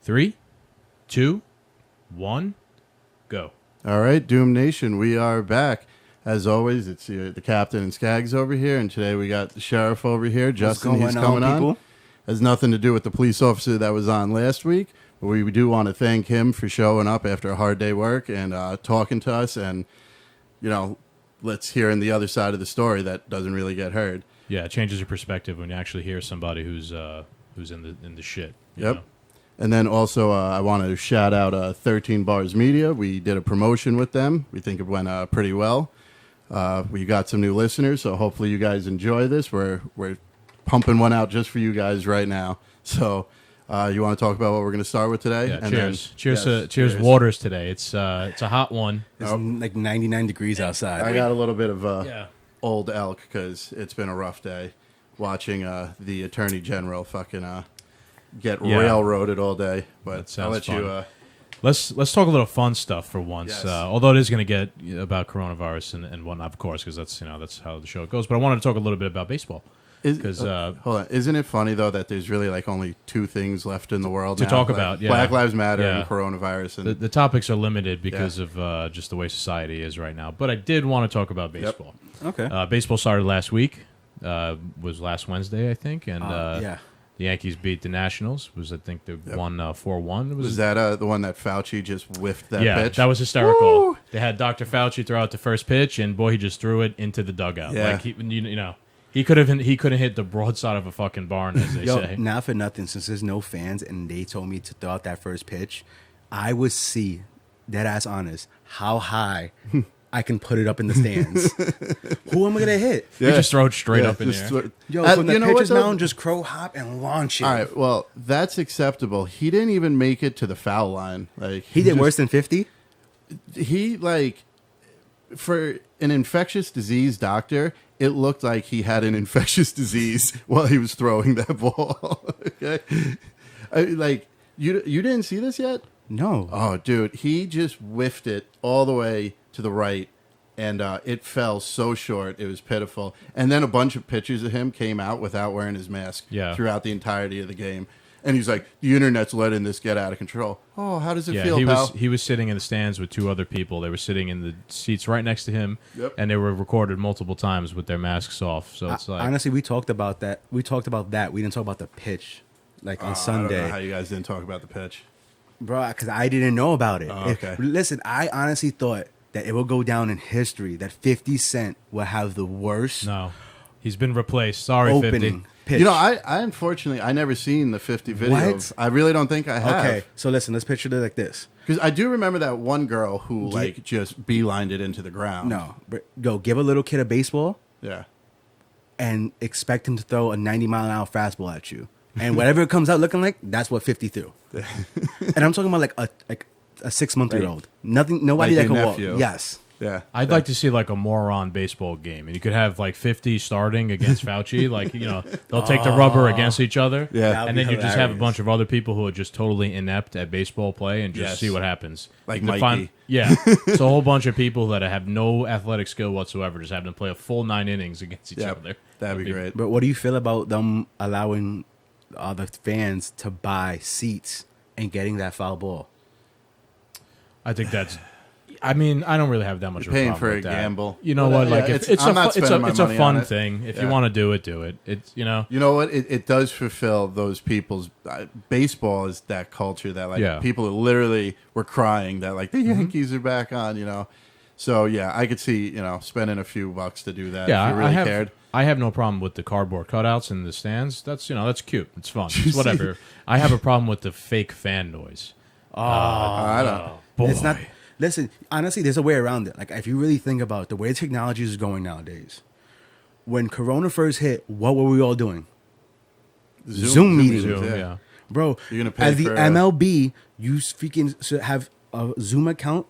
3, 2, 1, go. All right, Doom Nation, we are back. As always, it's the captain and Skaggs over here, and today we got the sheriff over here. Justin, he's coming on. Has nothing to do with the police officer that was on last week, but we do want to thank him for showing up after a hard day work and talking to us, and, you know, let's hear in the other side of the story that doesn't really get heard. Yeah, it changes your perspective when you actually hear somebody who's in the shit. Yep. Know? And then also, I want to shout out 13 Bars Media. We did a promotion with them. We think it went pretty well. We got some new listeners, so hopefully you guys enjoy this. We're pumping one out just for you guys right now. So you want to talk about what we're going to start with today? Yeah, and cheers. Then, Cheers waters today. It's a hot one. It's like 99 degrees outside. I got a little bit of old elk because it's been a rough day watching the Attorney General fucking get railroaded all day. But I'll let fun. you... Let's talk a little fun stuff for once. Yes. Although it is going to get about coronavirus and whatnot, of course, because that's how the show goes. But I wanted to talk a little bit about baseball. Because hold on, isn't it funny though that there's really like only two things left in the world to now? talk like about? Yeah, Black Lives Matter and coronavirus. And the topics are limited because of just the way society is right now. But I did want to talk about baseball. Yep. Okay. Baseball started last week. Was last Wednesday, I think, and the Yankees beat the Nationals. I think they won 4-1. Was that the one that Fauci just whiffed that pitch? Yeah, that was hysterical. Woo! They had Dr. Fauci throw out the first pitch, and boy, he just threw it into the dugout. Yeah. Like he could have hit the broadside of a fucking barn, as they say. Not for nothing, since there's no fans and they told me to throw out that first pitch, I would see, dead ass honest, how high I can put it up in the stands. Who am I gonna hit? You just throw it straight up in the air. From the pitcher's mound, just crow hop and launch it. All right, well, that's acceptable. He didn't even make it to the foul line. Like he did worse than 50. He for an infectious disease doctor, it looked like he had an infectious disease while he was throwing that ball. Okay, you didn't see this yet? No. Oh, dude, he just whiffed it all the way to the right, and it fell so short. It was pitiful. And then a bunch of pictures of him came out without wearing his mask throughout the entirety of the game. And he's like, the internet's letting this get out of control. Oh, how does it feel, pal? He was sitting in the stands with two other people. They were sitting in the seats right next to him, and they were recorded multiple times with their masks off. So it's like... Honestly, we talked about that. We didn't talk about the pitch, on Sunday. I don't know how you guys didn't talk about the pitch. Bro, because I didn't know about it. Oh, okay. Listen, I honestly thought that it will go down in history that 50 Cent will have the worst. No, he's been replaced. Sorry, opening 50. Pitch. You know, I unfortunately I never seen the 50 video. What? I really don't think I have. Okay, so listen, let's picture it like this. Because I do remember that one girl who just beelined it into the ground. No, go give a little kid a baseball. Yeah. And expect him to throw a 90-mile-an-hour fastball at you, and whatever it comes out looking like, that's what 50 threw. And I'm talking about like a 6-month-old. Nothing, nobody like that can nephew. walk. Yes. Yeah. I'd like to see like a moron baseball game, and you could have like 50 starting against Fauci. Like, they'll take the rubber against each other. Yeah. And then you just have a bunch of other people who are just totally inept at baseball play and just see what happens. Like To Mikey. It's a whole bunch of people that have no athletic skill whatsoever, just have them play a full 9 innings against each other. That'd be great. But what do you feel about them allowing the fans to buy seats and getting that foul ball? I think that's... I mean, I don't really have that much of a paying problem for with a that. gamble. You know what? Like, it's a fun thing. If Yeah. you want to do it. It's You know what? It does fulfill those people's... baseball is that culture that people literally were crying that like the Yankees are back on, So yeah, I could see, spending a few bucks to do that if you really cared. I have no problem with the cardboard cutouts in the stands. That's that's cute. It's fun. It's whatever. I have a problem with the fake fan noise. I don't know. Boy. It's not. Listen, honestly, there's a way around it. Like, if you really think about it, the way technology is going nowadays, when Corona first hit, what were we all doing? Zoom meetings. Yeah. Bro, You're gonna pay as the for, MLB, you freaking should have a Zoom account,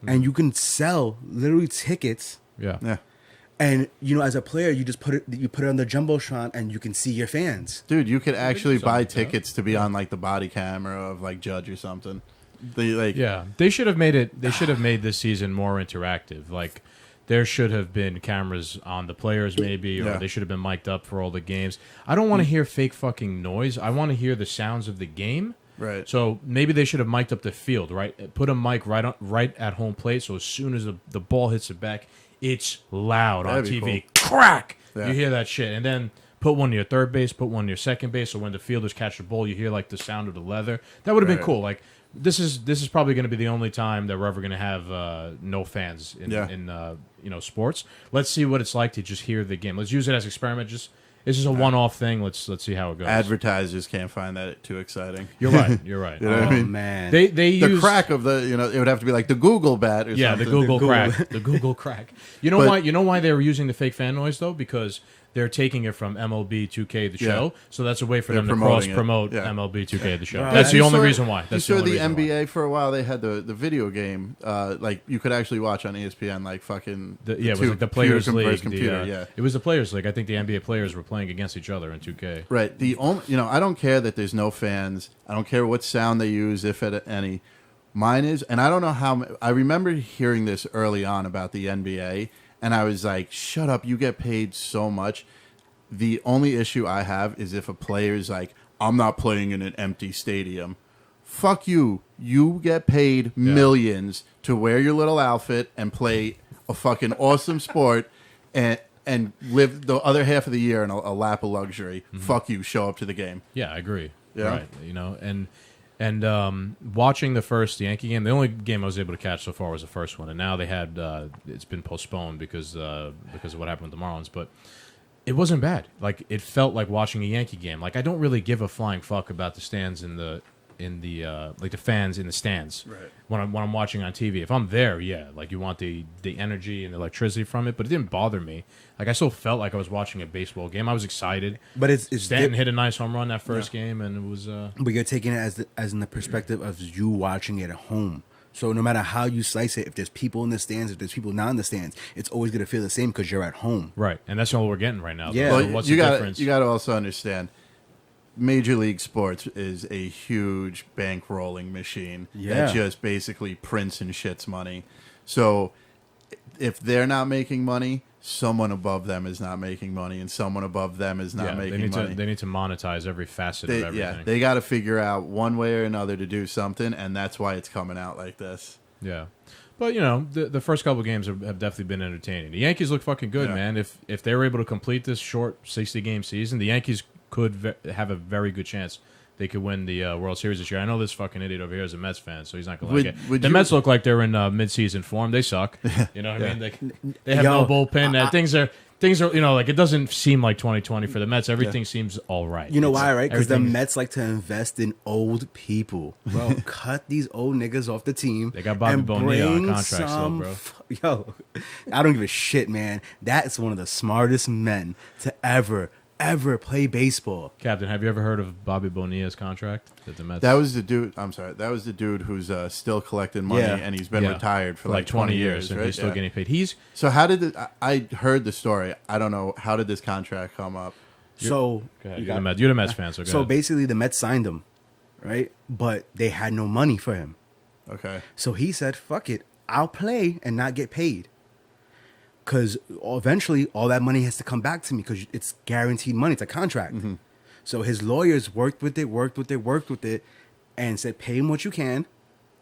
and you can sell literally tickets. Yeah. And as a player, you just put it on the jumbotron, and you can see your fans. Dude, you could actually buy tickets to be on like the body camera of like Judge or something. They should have made it. They should have made this season more interactive. Like, there should have been cameras on the players, maybe, or they should have been mic'd up for all the games. I don't want to hear fake fucking noise. I want to hear the sounds of the game. Right. So maybe they should have mic'd up the field, right? Put a mic right at home plate, so as soon as the ball hits the back, it's loud on That'd be TV. cool. Crack! Yeah. You hear that shit. And then put one near third base, put one near second base, so when the fielders catch the ball, you hear like the sound of the leather. That would have been Right. cool. Like this is probably going to be the only time that we're ever going to have no fans in sports. Let's see what it's like to just hear the game. Let's use it as experiment. This is a one-off thing. Let's see how it goes. Advertisers can't find that too exciting. You're right. You're right. You know what I mean? Man. They The use crack of the, it would have to be like the Google bat or something. the Google crack. The Google crack. You know why? You know why they were using the fake fan noise though? Because they're taking it from MLB 2K the show, so that's a way for them to cross promote MLB 2K the show. Right. That's the only reason why. You saw the NBA for a while. They had the video game, like you could actually watch on ESPN, like fucking it was like the Players League. Computer, It was the Players League. I think the NBA players were playing against each other in 2K. Right. The only, I don't care that there's no fans. I don't care what sound they use, if at any. Mine is, and I don't know how. I remember hearing this early on about the NBA, and I was like, "Shut up! You get paid so much." The only issue I have is if a player's like, "I'm not playing in an empty stadium." Fuck you! You get paid millions to wear your little outfit and play a fucking awesome sport, and live the other half of the year in a lap of luxury. Mm-hmm. Fuck you! Show up to the game. Yeah, I agree. Yeah. Right. And watching the first Yankee game, the only game I was able to catch so far was the first one, and now they had it's been postponed because of what happened with the Marlins. But it wasn't bad. Like it felt like watching a Yankee game. Like I don't really give a flying fuck about the stands in the like the fans in the stands. Right. When I'm watching on TV. If I'm there, like you want the energy and the electricity from it, but it didn't bother me. Like I still felt like I was watching a baseball game. I was excited. But it's Stanton hit a nice home run that first game, and it was. But you're taking it as in the perspective of you watching it at home. So no matter how you slice it, if there's people in the stands, if there's people not in the stands, it's always going to feel the same because you're at home. Right, and that's all we're getting right now. Yeah. So Well, what's you the got difference? you got to also understand, Major League Sports is a huge bankrolling machine that just basically prints and shits money. So if they're not making money, someone above them is not making money, and someone above them is not making money. They need to monetize every facet of everything. Yeah, they got to figure out one way or another to do something, and that's why it's coming out like this. Yeah. But, the first couple of games have definitely been entertaining. The Yankees look fucking good, man. If they were able to complete this short 60-game season, the Yankees could have a very good chance they could win the World Series this year. I know this fucking idiot over here is a Mets fan, so he's not going to like it. The Mets look like they're in mid-season form. They suck. You know what I mean? They have no bullpen. Things are, like it doesn't seem like 2020 for the Mets. Everything seems all right. You know why, right? Because the Mets like to invest in old people. Bro, cut these old niggas off the team. They got Bobby Bonilla on contract still, bro. Yo, I don't give a shit, man. That's one of the smartest men to ever play baseball. Captain, have you ever heard of Bobby Bonilla's contract at the Mets? That was the dude. I'm sorry. That was the dude who's still collecting money, and he's been retired for like 20 years, and right? he's still getting paid. So how did I heard the story? I don't know, how did this contract come up? So Go ahead. You're the Mets fan, so go ahead. basically, the Mets signed him, right? But they had no money for him. Okay. So he said, "Fuck it, I'll play and not get paid." Because eventually, all that money has to come back to me because it's guaranteed money. It's a contract. Mm-hmm. So his lawyers worked with it, and said, "Pay him what you can,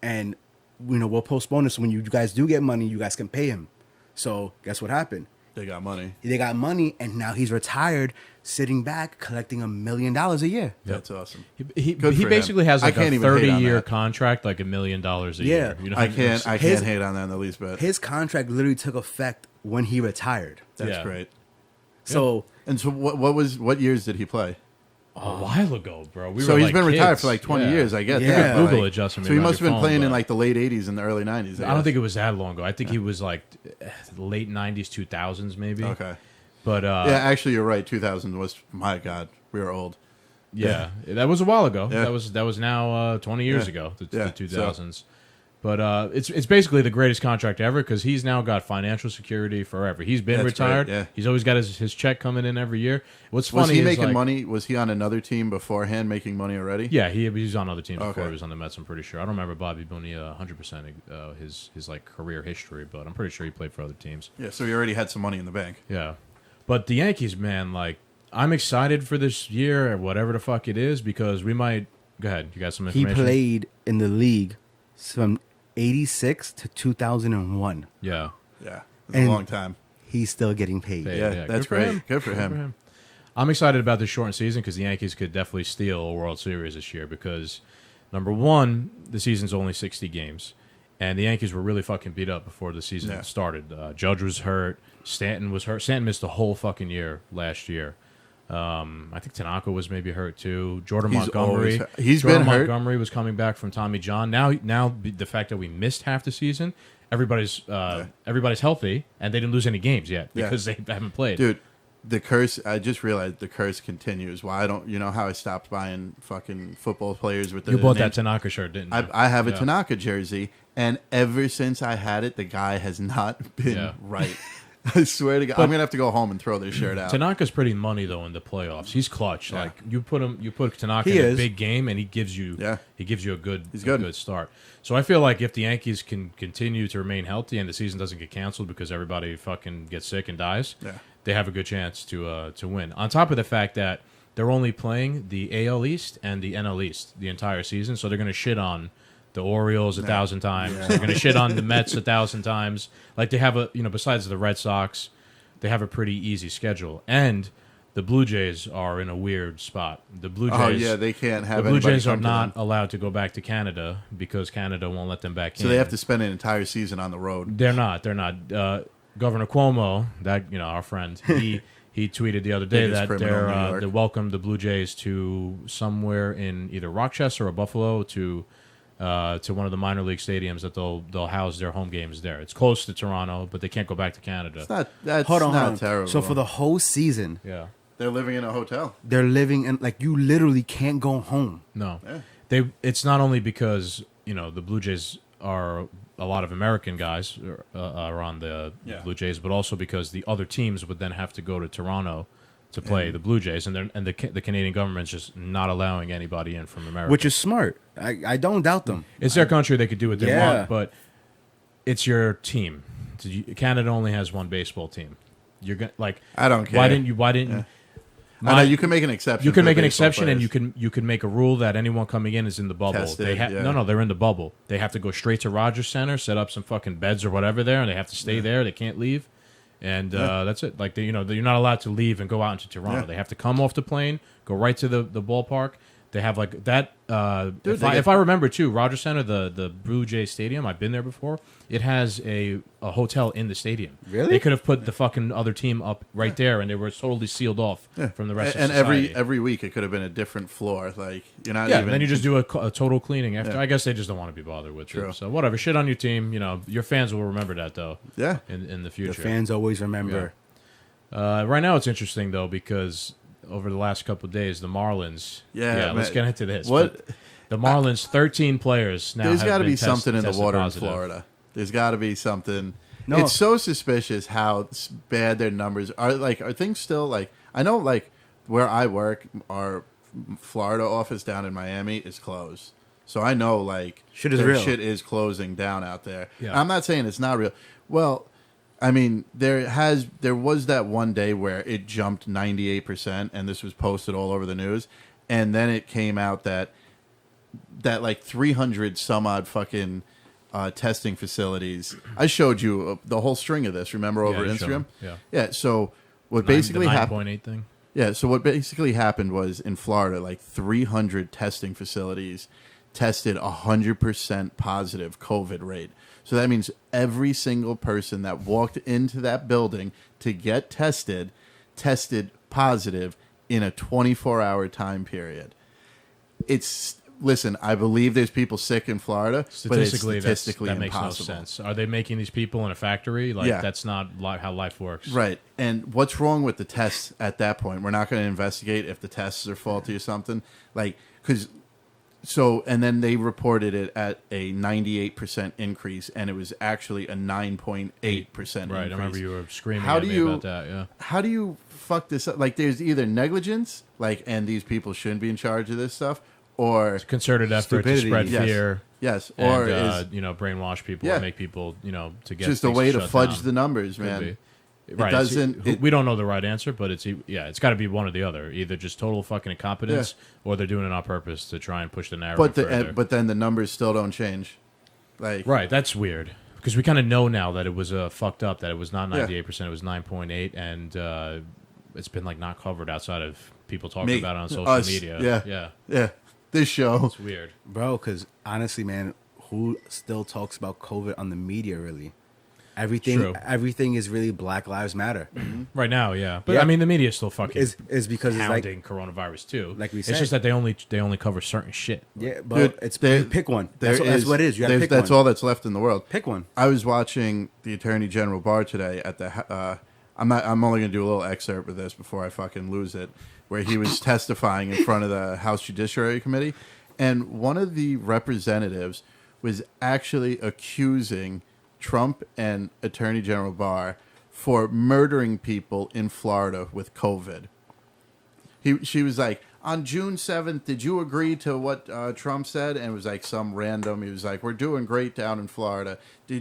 and we'll postpone this. So when you guys do get money, you guys can pay him." So guess what happened? They got money. They got money, and now he's retired, sitting back, collecting $1 million a year. That's awesome. He basically has like a 30-year contract, like $1 million a year. I can't hate on that in the least bit. His contract literally took effect when he retired. That's great. So what years did he play? A while ago, bro. So he's been retired for like 20 years, I guess. Yeah. Google it, Justin. So he must have been playing in like the late 80s and the early 90s. I don't think it was that long ago. I think he was like late 90s, 2000s maybe. Okay. But yeah, actually you're right. 2000 was, my God, we were old. Yeah, that was a while ago. Yeah. That was now 20 years ago, the 2000s. So. But it's basically the greatest contract ever because he's now got financial security forever. He's been retired. Great, yeah. He's always got his check coming in every year. What's funny was he is making like, money? Was he on another team beforehand making money already? Yeah, he was on other teams before Okay. he was on the Mets. I'm pretty sure. I don't remember Bobby Bonilla 100% his like career history, but I'm pretty sure he played for other teams. Yeah, so he already had some money in the bank. Yeah, but the Yankees, man, like I'm excited for this year or whatever the fuck it is because we might Go ahead. You got some He information? played in the league from 86 to 2001. Yeah. Yeah, it's a long time. He's still getting paid. Yeah, that's great. Good for him. I'm excited about this shortened season because the Yankees could definitely steal a World Series this year because, number one, the season's only 60 games. And the Yankees were really fucking beat up before the season started. Judge was hurt. Stanton was hurt. Stanton missed the whole fucking year last year. I think Tanaka was maybe hurt too. Jordan Montgomery. Montgomery was coming back from Tommy John. Now the fact that we missed half the season, everybody's healthy and they didn't lose any games yet because they haven't played. Dude, the curse, I just realized the curse continues. Why you know how I stopped buying fucking football players with the You bought that Tanaka shirt, didn't you? I have a Tanaka jersey, and ever since I had it, the guy has not been right. I swear to God, I'm gonna have to go home and throw this shirt out. Tanaka's pretty money though in the playoffs. He's clutch. Like you put Tanaka in a big game, and he gives you a good start. So I feel like if the Yankees can continue to remain healthy and the season doesn't get canceled because everybody fucking gets sick and dies, they have a good chance to win. On top of the fact that they're only playing the AL East and the NL East the entire season, so they're gonna shit on the Orioles 1,000 times. They're going to shit on the Mets 1,000 times. Like they have besides the Red Sox, they have a pretty easy schedule. And the Blue Jays are in a weird spot. The Blue Jays, they can't have. The Blue Jays are not allowed to go back to Canada because Canada won't let them back in. So they have to spend an entire season on the road. They're not. Governor Cuomo, our friend, he tweeted the other day that they welcomed the Blue Jays to somewhere in either Rochester or Buffalo to one of the minor league stadiums that they'll house their home games there. It's close to Toronto, but they can't go back to Canada. That's Hold on. not terrible. So for the whole season, they're living in a hotel. They're living in you literally can't go home. No, it's not only because the Blue Jays are a lot of American guys are on the Blue Jays, but also because the other teams would then have to go to Toronto to play the Blue Jays, and the Canadian government's just not allowing anybody in from America, which is smart. I don't doubt them. It's their country; they could do what they want, but it's your team. Canada only has one baseball team. You're gonna I don't care. Why didn't you? I know you can make an exception. You can make an exception, and you can make a rule that anyone coming in is in the bubble. Tested, No, they're in the bubble. They have to go straight to Rogers Center, set up some fucking beds or whatever there, and they have to stay there. They can't leave. And that's it. Like you're not allowed to leave and go out into Toronto. They have to come off the plane, go right to the ballpark. They have like that. If I remember too, Rogers Center, the Blue Jay Stadium. I've been there before. It has a hotel in the stadium. Really? They could have put the fucking other team up right there, and they were totally sealed off from the rest of society. And every week it could have been a different floor. Like you're not. And then you just do a total cleaning after. I guess they just don't want to be bothered with it. So whatever. Shit on your team. Your fans will remember that though. Yeah. In the future, the fans always remember. Right now it's interesting though because over the last couple of days the Marlins. Let's get into this. What? But the Marlins, 13 players now. There's got to be something in the water positive. in Florida. There's got to be something. No. It's so suspicious how bad their numbers are. Like, are things still like? I know, like where I work, our Florida office down in Miami is closed. So I know, like, shit is closing down out there. Yeah. I'm not saying it's not real. Well, I mean, there was that one day where it jumped 98%, and this was posted all over the news, and then it came out that like 300 some odd fucking testing facilities. I showed you the whole string of this. Remember over Instagram? Yeah. So what basically happened? 9.8 thing. Yeah. So what basically happened was in Florida, like 300 testing facilities tested 100% positive COVID rate. So that means every single person that walked into that building to get tested positive in a 24-hour time period. Listen, I believe there's people sick in Florida, but it's statistically that makes impossible. no sense. Are they making these people in a factory? That's not how life works. Right. And what's wrong with the tests at that point? We're not going to investigate if the tests are faulty or something. And then they reported it at a 98% increase, and it was actually a 9.8% increase. Right, I remember you were screaming at me about that, yeah. How do you fuck this up? Like, there's either negligence, and these people shouldn't be in charge of this stuff, or it's a concerted effort to spread fear. Yes, or brainwash people and make people, to get just a way to fudge down. the numbers, man. Right. We don't know the right answer, but it's got to be one or the other. Either just total fucking incompetence, or they're doing it on purpose to try and push the narrative further. But then the numbers still don't change. Like, right, that's weird. Because we kind of know now that it was fucked up, that it was not 98%, it was 9.8, and it's been like not covered outside of people talking about it on social media. Yeah. This show. It's weird. Bro, because honestly, man, who still talks about COVID on the media, really? Everything is really Black Lives Matter. Right now, yeah. But I mean, the media is still fucking is because hounding it's coronavirus too. Like we said. It's just that they only cover certain shit. Yeah, but pick one. That's what it is. You gotta pick that's one. all that's left in the world. Pick one. I was watching the Attorney General Barr today at the. I'm only gonna do a little excerpt of this before I fucking lose it, where he was testifying in front of the House Judiciary Committee, and one of the representatives was actually accusing Trump and Attorney General Barr for murdering people in Florida with COVID. She was like, on June 7th, did you agree to what Trump said? And it was like some random, he was like, we're doing great down in Florida.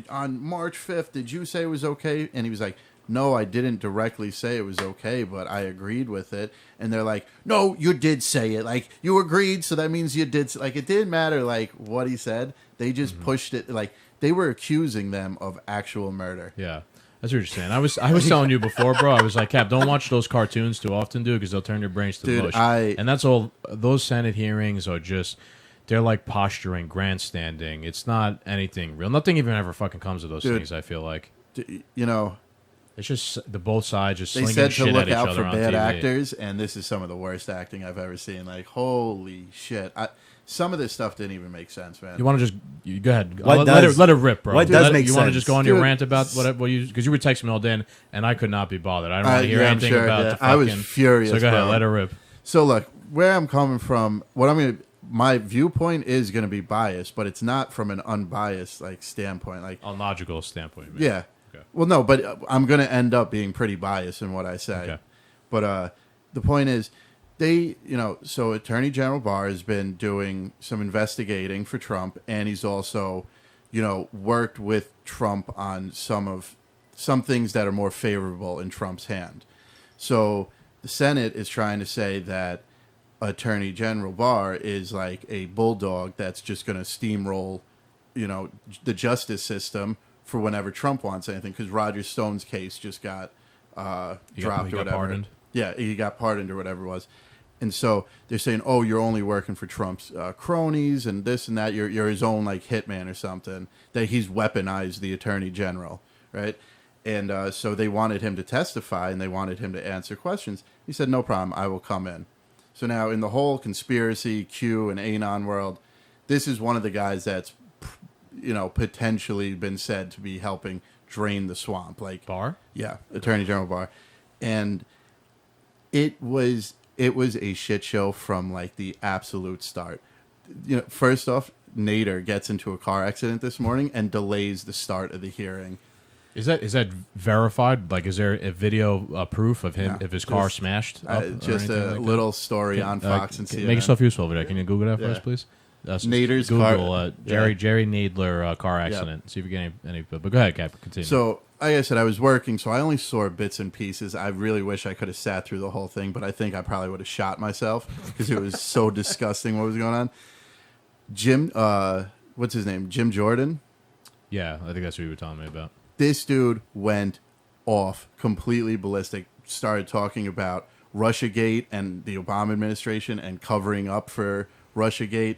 On March 5th, did you say it was okay? And he was like, no, I didn't directly say it was okay, but I agreed with it. And they're like, no, you did say it. Like, you agreed, so that means you did. Like, it didn't matter, like, what he said. They just pushed it, like, they were accusing them of actual murder. Yeah, that's what you're saying. I was telling you before, bro. I was like, Cap, don't watch those cartoons too often, dude, because they'll turn your brains to mush. And that's all. Those Senate hearings are just, they're like posturing, grandstanding. It's not anything real. Nothing even ever fucking comes of those things. I feel like, you know, it's just the both sides just they slinging said shit to look at each out other for on bad TV. actors, and this is some of the worst acting I've ever seen. Like, holy shit. Some of this stuff didn't even make sense, man. You want to just go ahead? Let it rip, bro. What does make sense? You want to just go on your rant about whatever you, because you were texting me all day, and I could not be bothered. I don't want to hear anything about. The fucking, I was furious. So go ahead, bro. let it rip. So look, where I'm coming from, my viewpoint is gonna be biased, but it's not from an unbiased like standpoint, like a logical standpoint. Man. Yeah. Okay. Well, no, but I'm gonna end up being pretty biased in what I say. Okay. But the point is, so Attorney General Barr has been doing some investigating for Trump, and he's also, worked with Trump on some things that are more favorable in Trump's hand. So the Senate is trying to say that Attorney General Barr is like a bulldog that's just going to steamroll, the justice system for whenever Trump wants anything, because Roger Stone's case just got dropped or whatever. Pardoned. Yeah, he got pardoned or whatever it was. And so they're saying, oh, you're only working for Trump's cronies and this and that. You're his own like hitman or something, that he's weaponized the attorney general, right? And so they wanted him to testify and they wanted him to answer questions. He said, no problem, I will come in. So now in the whole conspiracy, Q, and Anon world, this is one of the guys that's, potentially been said to be helping drain the swamp. Like Barr? Yeah, Attorney General Barr. And it was a shit show from like the absolute start. First off, Nader gets into a car accident this morning and delays the start of the hearing. Is that verified? Like, is there a video proof of him if his car smashed? Just a little story on Fox and CNN. Make yourself useful over there. Can you Google that for us, please? Nader's Google car. Jerry Nadler car accident. See if you get any. But go ahead, Cap. Continue. So, like I said, I was working, so I only saw bits and pieces. I really wish I could have sat through the whole thing, but I think I probably would have shot myself because it was so disgusting what was going on. Jim, what's his name? Jim Jordan? Yeah, I think that's what you were telling me about. This dude went off, completely ballistic, started talking about Russiagate and the Obama administration and covering up for Russiagate.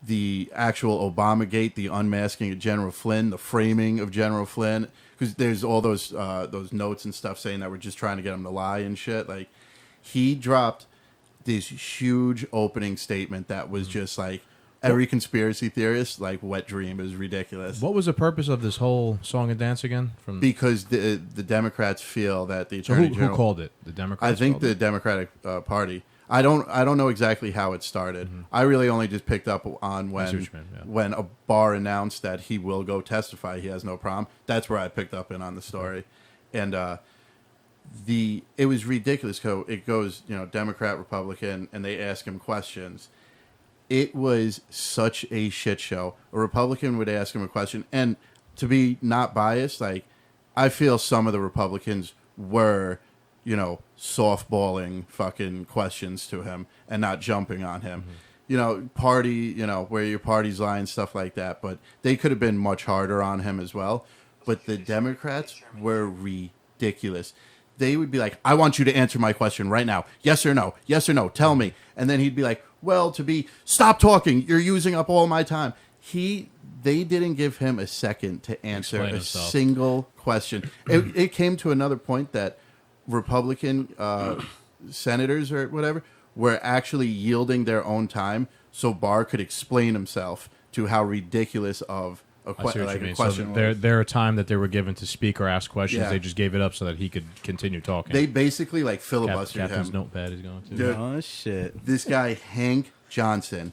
The actual Obamagate, the unmasking of General Flynn, the framing of General Flynn, because there's all those notes and stuff saying that we're just trying to get him to lie and shit. Like, he dropped this huge opening statement that was just like every conspiracy theorist like wet dream. Is ridiculous. What was the purpose of this whole song and dance again? Because the Democrats feel that the Attorney General, who called it? The Democrats. I think the Democratic Party. I don't know exactly how it started. Mm-hmm. I really only just picked up on when a Barr announced that he will go testify. He has no problem. That's where I picked up on the story, and it was ridiculous. So it goes, Democrat, Republican, and they ask him questions. It was such a shit show. A Republican would ask him a question, and to be not biased, like I feel some of the Republicans were, softballing fucking questions to him and not jumping on him. Party, where your party's lying, stuff like that. But they could have been much harder on him as well. But the Democrats were ridiculous. They would be like, I want you to answer my question right now. Yes or no? Yes or no? Tell me. And then he'd be like, well, stop talking. You're using up all my time. They didn't give him a second to answer a single question. It came to another point that Republican senators or whatever were actually yielding their own time so Barr could explain himself to how ridiculous of a question was. Their time that they were given to speak or ask questions, they just gave it up so that he could continue talking. They basically filibustered Captain's him. notepad is going to. Dude, oh, shit. This guy, Hank Johnson,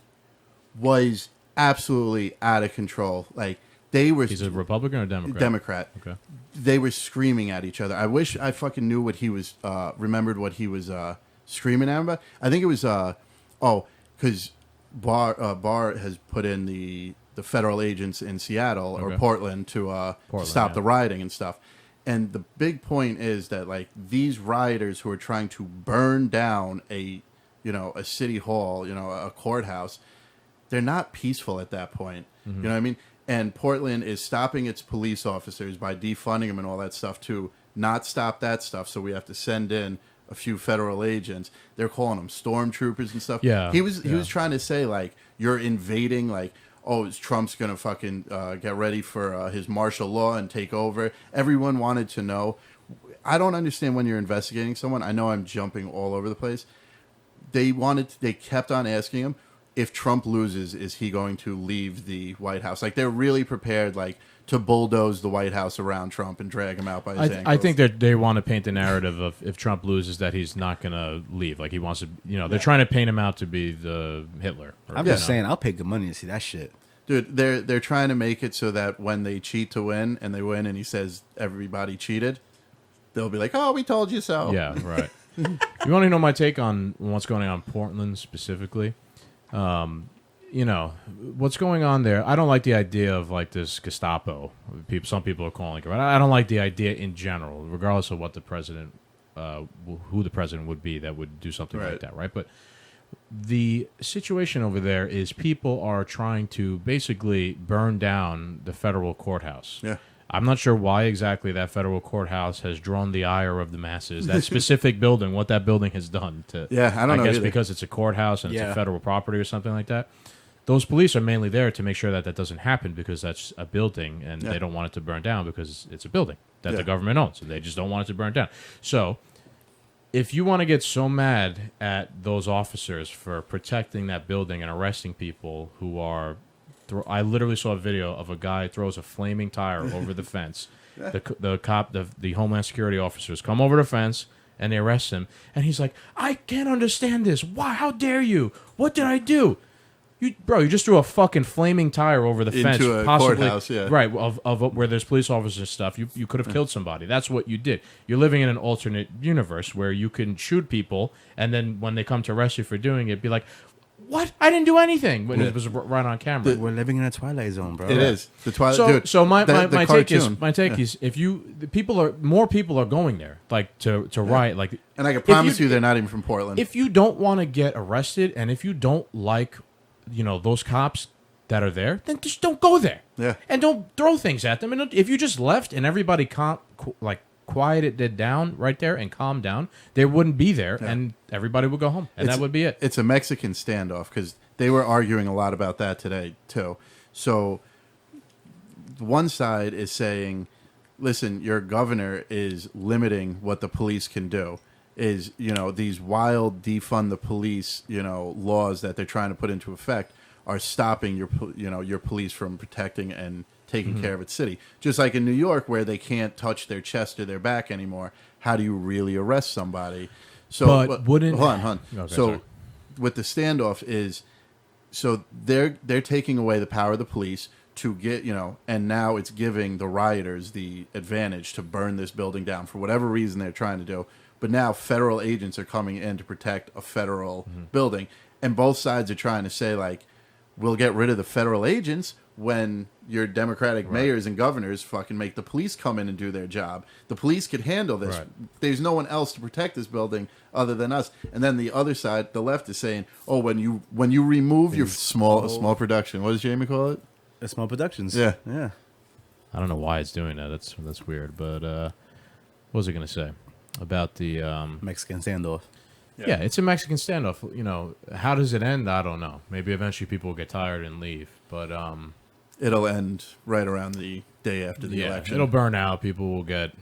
was absolutely out of control. He's a Republican or Democrat? Democrat. Okay. They were screaming at each other. I wish I fucking knew what he was, remembered what he was screaming at him about. I think it was, because Barr has put in the federal agents in Seattle or Portland to stop the rioting and stuff. And the big point is that these rioters who are trying to burn down a city hall, a courthouse, they're not peaceful at that point. You know what I mean? And Portland is stopping its police officers by defunding them and all that stuff to not stop that stuff. So we have to send in a few federal agents. They're calling them stormtroopers and stuff. Yeah, he was trying to say you're invading. Trump's gonna fucking get ready for his martial law and take over. Everyone wanted to know. I don't understand when you're investigating someone. I know I'm jumping all over the place. They kept on asking him, if Trump loses, is he going to leave the White House? They're really prepared, to bulldoze the White House around Trump and drag him out by his ankles. I think that they want to paint the narrative of if Trump loses, that he's not going to leave. He wants to, they're trying to paint him out to be the Hitler. I'm just saying, I'll pay good money to see that shit. Dude, they're trying to make it so that when they cheat to win and they win and he says everybody cheated, they'll be like, oh, we told you so. Yeah, right. You want to know my take on what's going on in Portland specifically? What's going on there. I don't like the idea of this Gestapo. Some people are calling it. I don't like the idea in general, regardless of what the president, who the president would be that would do something like that, right? But the situation over there is people are trying to basically burn down the federal courthouse. Yeah. I'm not sure why exactly that federal courthouse has drawn the ire of the masses. That specific building, what that building has done to, I don't know. I guess either. because it's a courthouse and it's a federal property or something like that. Those police are mainly there to make sure that doesn't happen because that's a building and they don't want it to burn down because it's a building that the government owns and they just don't want it to burn down. So if you want to get so mad at those officers for protecting that building and arresting people who are... I literally saw a video of a guy throws a flaming tire over the fence. The Homeland Security officers come over the fence and they arrest him. And he's like, I can't understand this. Why? How dare you? What did I do? You just threw a fucking flaming tire over the fence. Into a courthouse, yeah. Right, of where there's police officers and stuff. You could have killed somebody. That's what you did. You're living in an alternate universe where you can shoot people, and then when they come to arrest you for doing it, be like, what? I didn't do anything. But it was right on camera. We're living in a Twilight Zone, bro. It is the Twilight. So my take is if more people are going there to riot and I can promise you they're not even from Portland. If you don't want to get arrested and if you don't like those cops that are there, then just don't go there. Yeah. And don't throw things at them. And if you just left and everybody quieted it down right there and calmed down, they wouldn't be there and everybody would go home. And that would be it. It's a Mexican standoff because they were arguing a lot about that today too. So one side is saying, listen, your governor is limiting what the police can do. Is these wild defund the police laws that they're trying to put into effect are stopping your police from protecting and taking care of its city. Just like in New York where they can't touch their chest or their back anymore. How do you really arrest somebody? So but wouldn't hold on. Okay, so sorry. With the standoff is they're taking away the power of the police to get and now it's giving the rioters the advantage to burn this building down for whatever reason they're trying to do. But now federal agents are coming in to protect a federal building. And both sides are trying to say, we'll get rid of the federal agents, when your Democratic mayors and governors fucking make the police come in and do their job. The police could handle this. Right. There's no one else to protect this building other than us. And then the other side, the left, is saying, "Oh, when you remove your small production, what does Jamie call it? Small productions." Yeah. I don't know why it's doing that. That's weird. But what was I going to say about the Mexican standoff? Yeah, it's a Mexican standoff. You know, how does it end? I don't know. Maybe eventually people will get tired and leave. But it'll end right around the day after the election. It'll burn out. People will get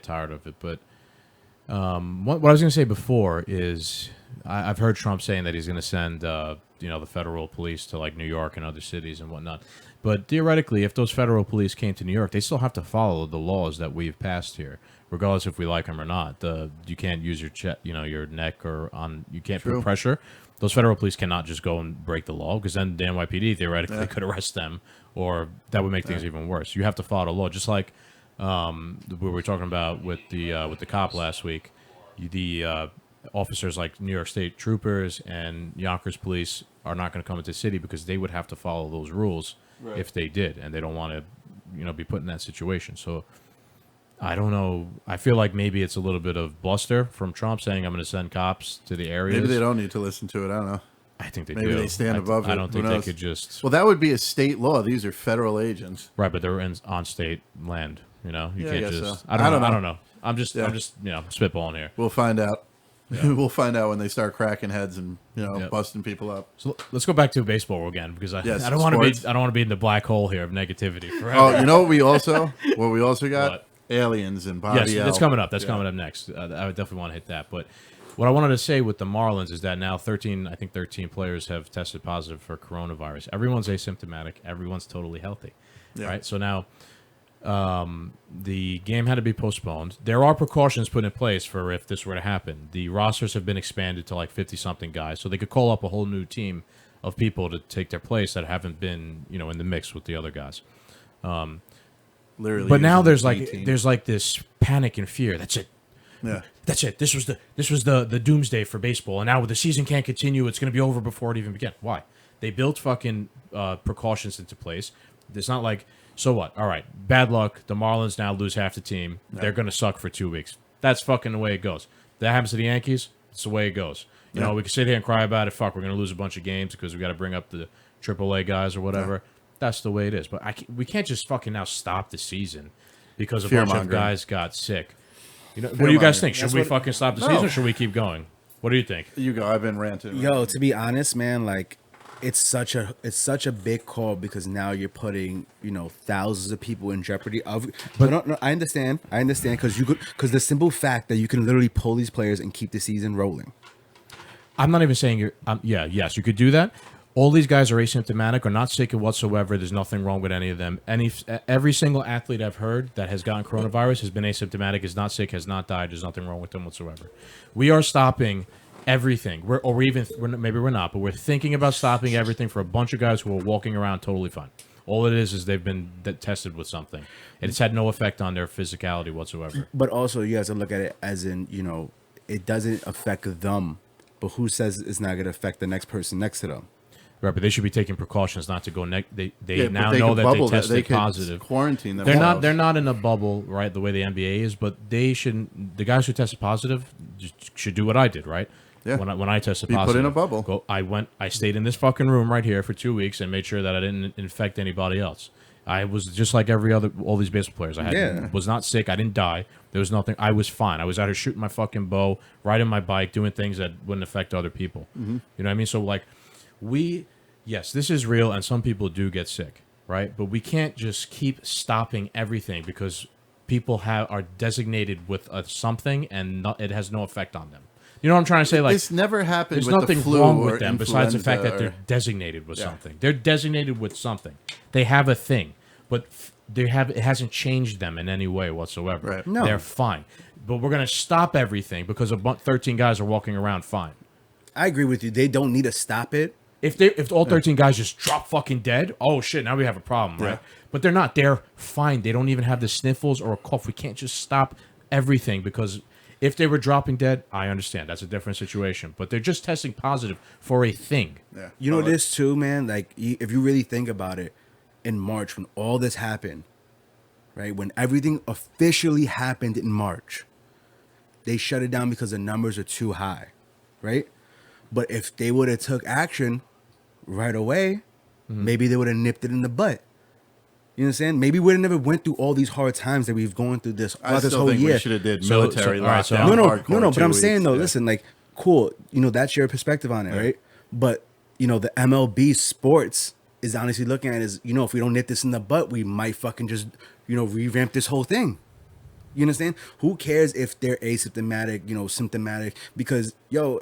tired of it. But what I was going to say before is I've heard Trump saying that he's going to send the federal police to like New York and other cities and whatnot. But theoretically, if those federal police came to New York, they still have to follow the laws that we've passed here, regardless if we like them or not. You can't use your neck or on. You can't put pressure. Those federal police cannot just go and break the law, because then the NYPD theoretically could arrest them, or that would make things even worse. You have to follow the law, just like we were talking about with the cop last week. The officers like New York State troopers and Yonkers police are not going to come into the city because they would have to follow those rules if they did, and they don't want to be put in that situation. So I don't know. I feel like maybe it's a little bit of bluster from Trump saying I'm going to send cops to the areas. Maybe they don't need to listen to it. I don't know. I think they maybe do. Maybe they stand above it. I don't think they could just. Well, that would be a state law. These are federal agents, right? But they're on state land. You can't just. So. I don't know. I'm just spitballing here. We'll find out. Yeah. We'll find out when they start cracking heads and busting people up. So let's go back to baseball again, because I don't want to be in the black hole here of negativity forever. Oh, you know what we also got? What? Aliens and Bobby. Yes, that's coming up. That's coming up next. I would definitely want to hit that. But what I wanted to say with the Marlins is that now 13 players have tested positive for coronavirus. Everyone's asymptomatic. Everyone's totally healthy. Yeah. Right. So now the game had to be postponed. There are precautions put in place for if this were to happen. The rosters have been expanded to like 50-something guys, so they could call up a whole new team of people to take their place that haven't been in the mix with the other guys. Literally, but now there's like this panic and fear. That's it. Yeah. That's it. This was the doomsday for baseball, and now the season can't continue. It's going to be over before it even began. Why? They built fucking precautions into place. It's not like, so what? All right, bad luck. The Marlins now lose half the team. Yeah. They're going to suck for 2 weeks. That's fucking the way it goes. That happens to the Yankees. It's the way it goes. You know, we can sit here and cry about it. Fuck, we're going to lose a bunch of games because we got to bring up the AAA guys or whatever. Yeah. That's the way it is. But we can't just fucking now stop the season because a bunch of guys got sick. What do you guys think? Should we fucking stop the season or should we keep going? What do you think? You go. I've been ranting. Yo, to be honest, man, like it's such a big call because now you're putting thousands of people in jeopardy of. But no, I understand because the simple fact that you can literally pull these players and keep the season rolling. I'm not even saying you're. Yes, you could do that. All these guys are asymptomatic or not sick whatsoever. There's nothing wrong with any of them. Every single athlete I've heard that has gotten coronavirus has been asymptomatic, is not sick, has not died. There's nothing wrong with them whatsoever. We are stopping everything. Maybe we're not, but we're thinking about stopping everything for a bunch of guys who are walking around totally fine. All it is they've been tested with something. It's had no effect on their physicality whatsoever. But also, you guys to look at it as in, it doesn't affect them. But who says it's not going to affect the next person next to them? Right, but they should be taking precautions not to go. They now know that they tested positive. Quarantine them. They're not in a bubble, right? The way the NBA is, but they shouldn't. The guys who tested positive should do what I did, right? Yeah. When I tested positive, put in a bubble. I stayed in this fucking room right here for 2 weeks and made sure that I didn't infect anybody else. I was just like all these baseball players. Was not sick. I didn't die. There was nothing. I was fine. I was out here shooting my fucking bow, riding my bike, doing things that wouldn't affect other people. Mm-hmm. You know what I mean? So like, yes, this is real, and some people do get sick, right? But we can't just keep stopping everything because people are designated with something, and it has no effect on them. You know what I'm trying to say? Like, this never happened. There's with nothing the flu wrong with them besides the fact that or... they're designated with something. They're designated with something. They have a thing, but it hasn't changed them in any way whatsoever. Right. No. They're fine. But we're going to stop everything because 13 guys are walking around fine. I agree with you. They don't need to stop it. If all 13 guys just drop fucking dead, oh shit, now we have a problem, right? But they're not. They're fine. They don't even have the sniffles or a cough. We can't just stop everything because if they were dropping dead, I understand. That's a different situation. But they're just testing positive for a thing. Yeah. You know this too, man? Like, if you really think about it, in March when all this happened, right? When everything officially happened in March, they shut it down because the numbers are too high, right? But if they would have took action right away, maybe they would have nipped it in the butt. You know what I'm saying? Maybe we would have never went through all these hard times that we've gone through this whole year. We should have did military lockdown. No. But I'm saying though, listen, like, cool. You know, that's your perspective on it, right? But you know, the MLB sports is honestly looking at it as, you know, if we don't nip this in the butt, we might fucking just, you know, revamp this whole thing. You understand? Who cares if they're asymptomatic, you know, symptomatic? Because yo,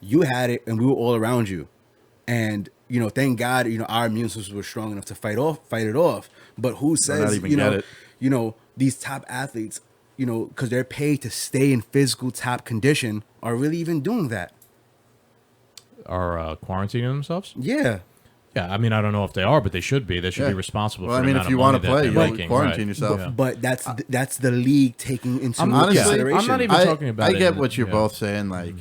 you had it and we were all around you, and you know, thank God, you know, our immune systems were strong enough to fight it off. But who says, you know, these top athletes, you know, because they're paid to stay in physical top condition, are really even doing that? Are quarantining themselves? Yeah. Yeah, I mean, I don't know if they are, but they should be. They should be responsible for the amount if you want to play, you quarantine yourself. Yeah. But that's the league taking into consideration. I'm not even talking about it. I get what you're both saying. Like,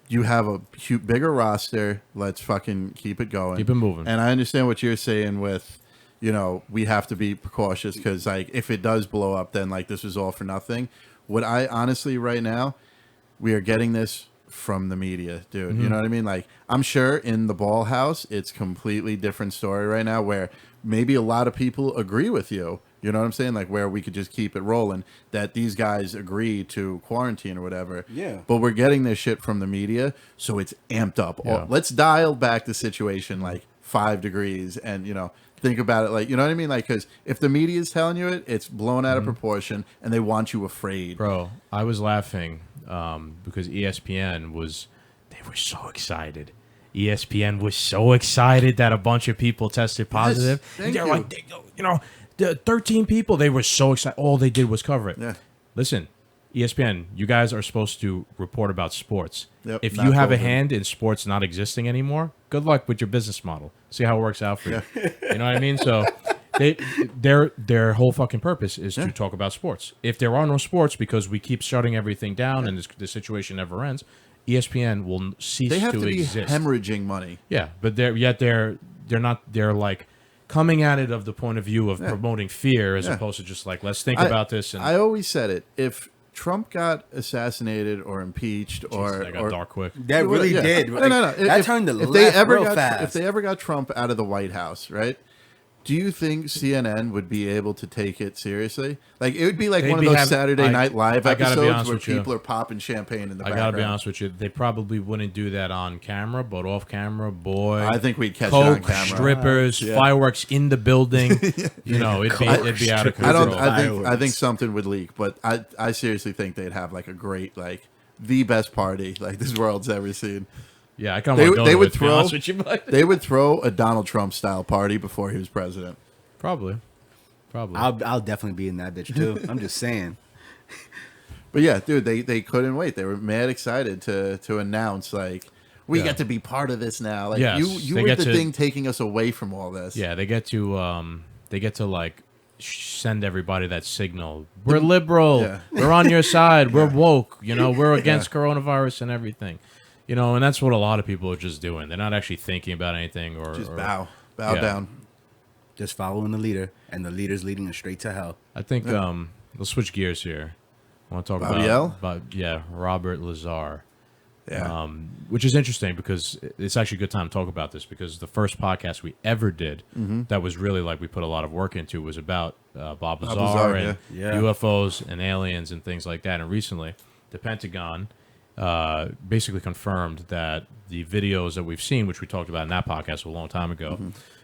you have a bigger roster. Let's fucking keep it going. Keep it moving. And I understand what you're saying with, you know, we have to be precautious because, like, if it does blow up, then, like, this is all for nothing. What I honestly, right now, we are getting this from the media, dude. You know what I mean? Like, I'm sure in the ball house, it's completely different story right now where maybe a lot of people agree with you. You know what I'm saying? Like, where we could just keep it rolling, that these guys agree to quarantine or whatever. Yeah. But we're getting this shit from the media, so it's amped up. Yeah. Let's dial back the situation like 5 degrees and, you know, think about it like, you know what I mean? Like, because if the media is telling you it, it's blown out of proportion and they want you afraid. Bro, I was laughing because ESPN they were so excited. ESPN was so excited that a bunch of people tested positive. Yes, They're like, you know, the 13 people, they were so excited. All they did was cover it. Yeah. Listen, ESPN, you guys are supposed to report about sports. Yep, if not you have a COVID. hand in sports not existing anymore, good luck with your business model. See how it works out for you. You know what I mean? So their whole fucking purpose is to talk about sports. If there are no sports because we keep shutting everything down and the situation never ends, ESPN will cease They have to be exist. hemorrhaging money. Yeah, but they're not. They're like coming at it of the point of view of promoting fear as opposed to just like, let's think about this. And I always said it. If Trump got assassinated or impeached that got dark quick. That really did. No. That turned the left real fast. If they ever got Trump out of the White House, right? Do you think CNN would be able to take it seriously? Like, it would be like one of those Saturday Night Live episodes where people are popping champagne in the background. I gotta be honest with you. They probably wouldn't do that on camera, but off camera, boy. I think we'd catch Coke, it on camera. strippers, fireworks in the building. You know, it'd be out of control. I think something would leak, but I seriously think they'd have like a great, like, the best party like this world's ever seen. Yeah, I kind of they would throw. Honest with you, but They would throw a Donald Trump style party before he was president. Probably. I'll definitely be in that bitch too. I'm just saying. But yeah, dude, they couldn't wait. They were mad excited to announce, like, we get to be part of this now. Like, Yes, you they were get the to- thing taking us away from all this. Yeah, they get to like send everybody that signal. We're liberal. Yeah. We're on your side. We're woke. You know, we're against coronavirus and everything. You know, and that's what a lot of people are just doing. They're not actually thinking about anything or Just or- bow Yeah. down. Just following the leader, and the leader's leading us straight to hell. I think let's switch gears here. I want to talk Bobby L? about Robert Lazar. Yeah. Which is interesting because it's actually a good time to talk about this because the first podcast we ever did that was really like we put a lot of work into was about Bob Lazar Lazar, and yeah. UFOs and aliens and things like that. And recently, the Pentagon basically confirmed that the videos that we've seen, which we talked about in that podcast a long time ago,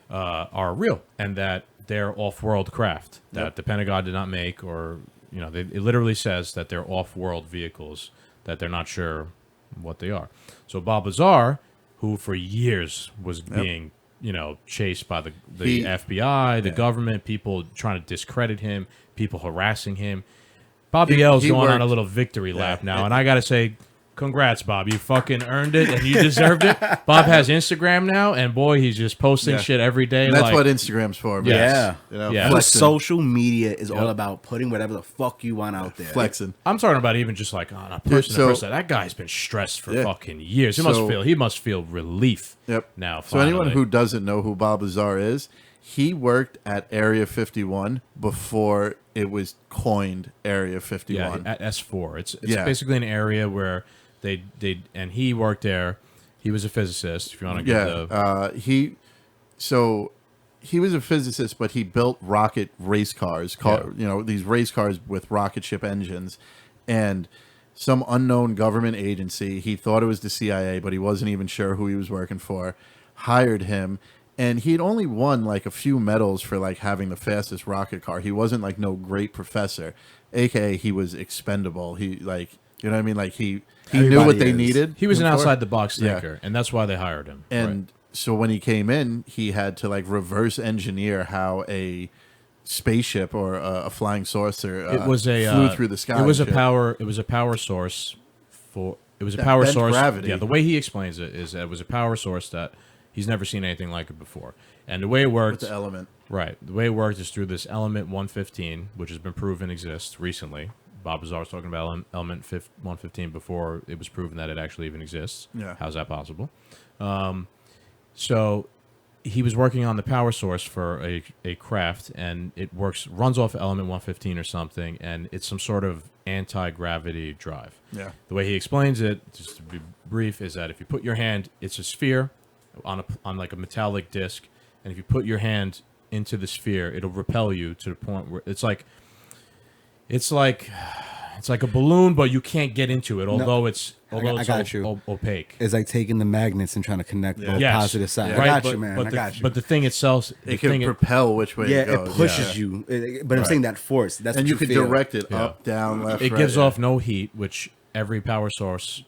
are real and that they're off-world craft that the Pentagon did not make, or you know, it literally says that they're off-world vehicles that they're not sure what they are. So Bob Lazar, who for years was being, you know, chased by the FBI, the government, people trying to discredit him, people harassing him. Bobby L's going on a little victory lap now, and I gotta say, congrats, Bob. You fucking earned it, and you deserved it. Bob has Instagram now, and boy, he's just posting shit every day. And that's like, what Instagram's for, man. Yeah. You know, Yeah. But flexing. social media is all about putting whatever the fuck you want out there. Flexing. I'm talking about even just like on a person so- to person. That guy's been stressed for Yeah. fucking years. He So- must feel relief. Yep. Now, So anyone finally. who doesn't know who Bob Lazar is, he worked at Area 51 before it was coined Area 51. Yeah, at S4. It's basically an area where they and he worked there. He was a physicist. If you want to get he was a physicist, but he built rocket race cars. These race cars with rocket ship engines, and some unknown government agency. He thought it was the CIA, but he wasn't even sure who he was working for. Hired him. And he'd only won like a few medals for like having the fastest rocket car. He wasn't like no great professor, aka he was expendable. He like, you know what I mean? Like he knew what they needed. He was an outside the box thinker, and that's why they hired him. And so when he came in, he had to like reverse engineer how a spaceship or a flying saucer flew through the sky. It was a power source for. It was a power source. Gravity. Yeah, the way he explains it is that it was a power source that he's never seen anything like it before. And the way it worked... With the element. Right. The way it worked is through this element 115, which has been proven exists recently. Bob Lazar was talking about element 115 before it was proven that it actually even exists. Yeah. How's that possible? So he was working on the power source for a craft, and it runs off element 115 or something, and it's some sort of anti-gravity drive. Yeah. The way he explains it, just to be brief, is that if you put your hand... It's a sphere... on like a metallic disc, and if you put your hand into the sphere, it'll repel you to the point where it's like a balloon, but you can't get into it, although it's opaque. It's like taking the magnets and trying to connect both positive sides. Right, I got you, man. I got you. But the thing itself, it can propel which way it goes. It pushes you. But I'm saying that force. That's and what you can feel. direct it up, down, left, It right. gives off no heat, which every power source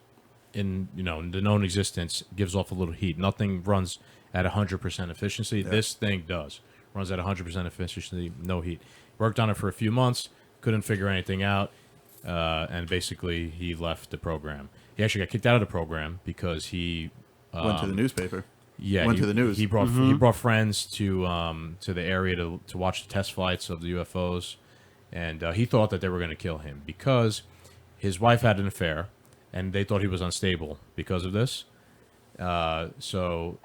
in the known existence gives off a little heat. Nothing runs at 100% efficiency. Yeah. This thing runs at 100% efficiency, no heat. Worked on it for a few months, couldn't figure anything out, and basically he left the program. He actually got kicked out of the program because he went to the newspaper. Yeah, went to the news. He brought friends to the area to watch the test flights of the UFOs, and he thought that they were going to kill him because his wife had an affair. And they thought he was unstable because of this. So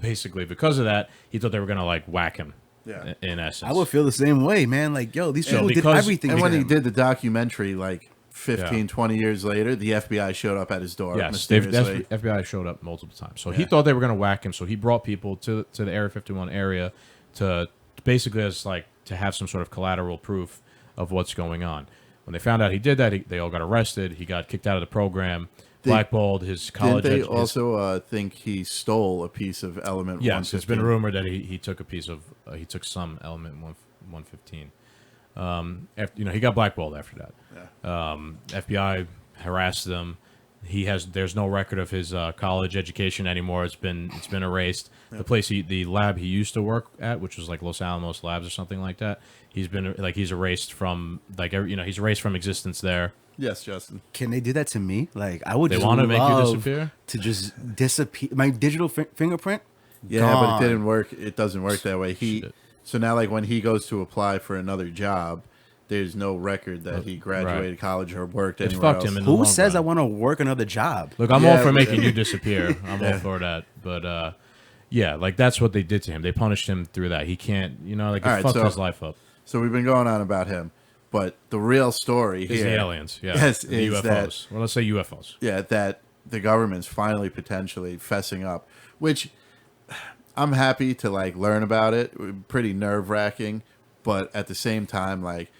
basically, because of that, he thought they were gonna like whack him. Yeah. In essence, I would feel the same way, man. Like, yo, these people did everything. And when he did the documentary, like 15, 20 years later, the FBI showed up at his door. Yes, the FBI showed up multiple times. So he thought they were gonna whack him. So he brought people to the Area 51 area to basically as like to have some sort of collateral proof of what's going on. When they found out he did that, they all got arrested. He got kicked out of the program, blackballed. His college. Did they also think he stole a piece of element? Yes, 115? It's been rumored that he took a piece of. He took some element 115. After, he got blackballed after that. Yeah. FBI harassed them. There's no record of his college education anymore. It's been erased. Yep. The lab he used to work at, which was like Los Alamos Labs or something like that, he's erased from he's erased from existence there. Yes, Justin. Can they do that to me? Like, I would. They just want to make you love disappear. To just disappear. My digital fingerprint. Yeah, gone. but it didn't work. It doesn't work that way. So now, like when he goes to apply for another job, there's no record that he graduated college or worked anywhere else. Who says I want to work another job? Look, I'm all for making you disappear. I'm all for that. But like that's what they did to him. They punished him through that. He can't, it fucked his life up. So we've been going on about him, but the real story is here the aliens. Yeah, yes, the UFOs. Well, let's say UFOs. Yeah, that the government's finally potentially fessing up, which I'm happy to like learn about it. Pretty nerve-wracking, but at the same time, like,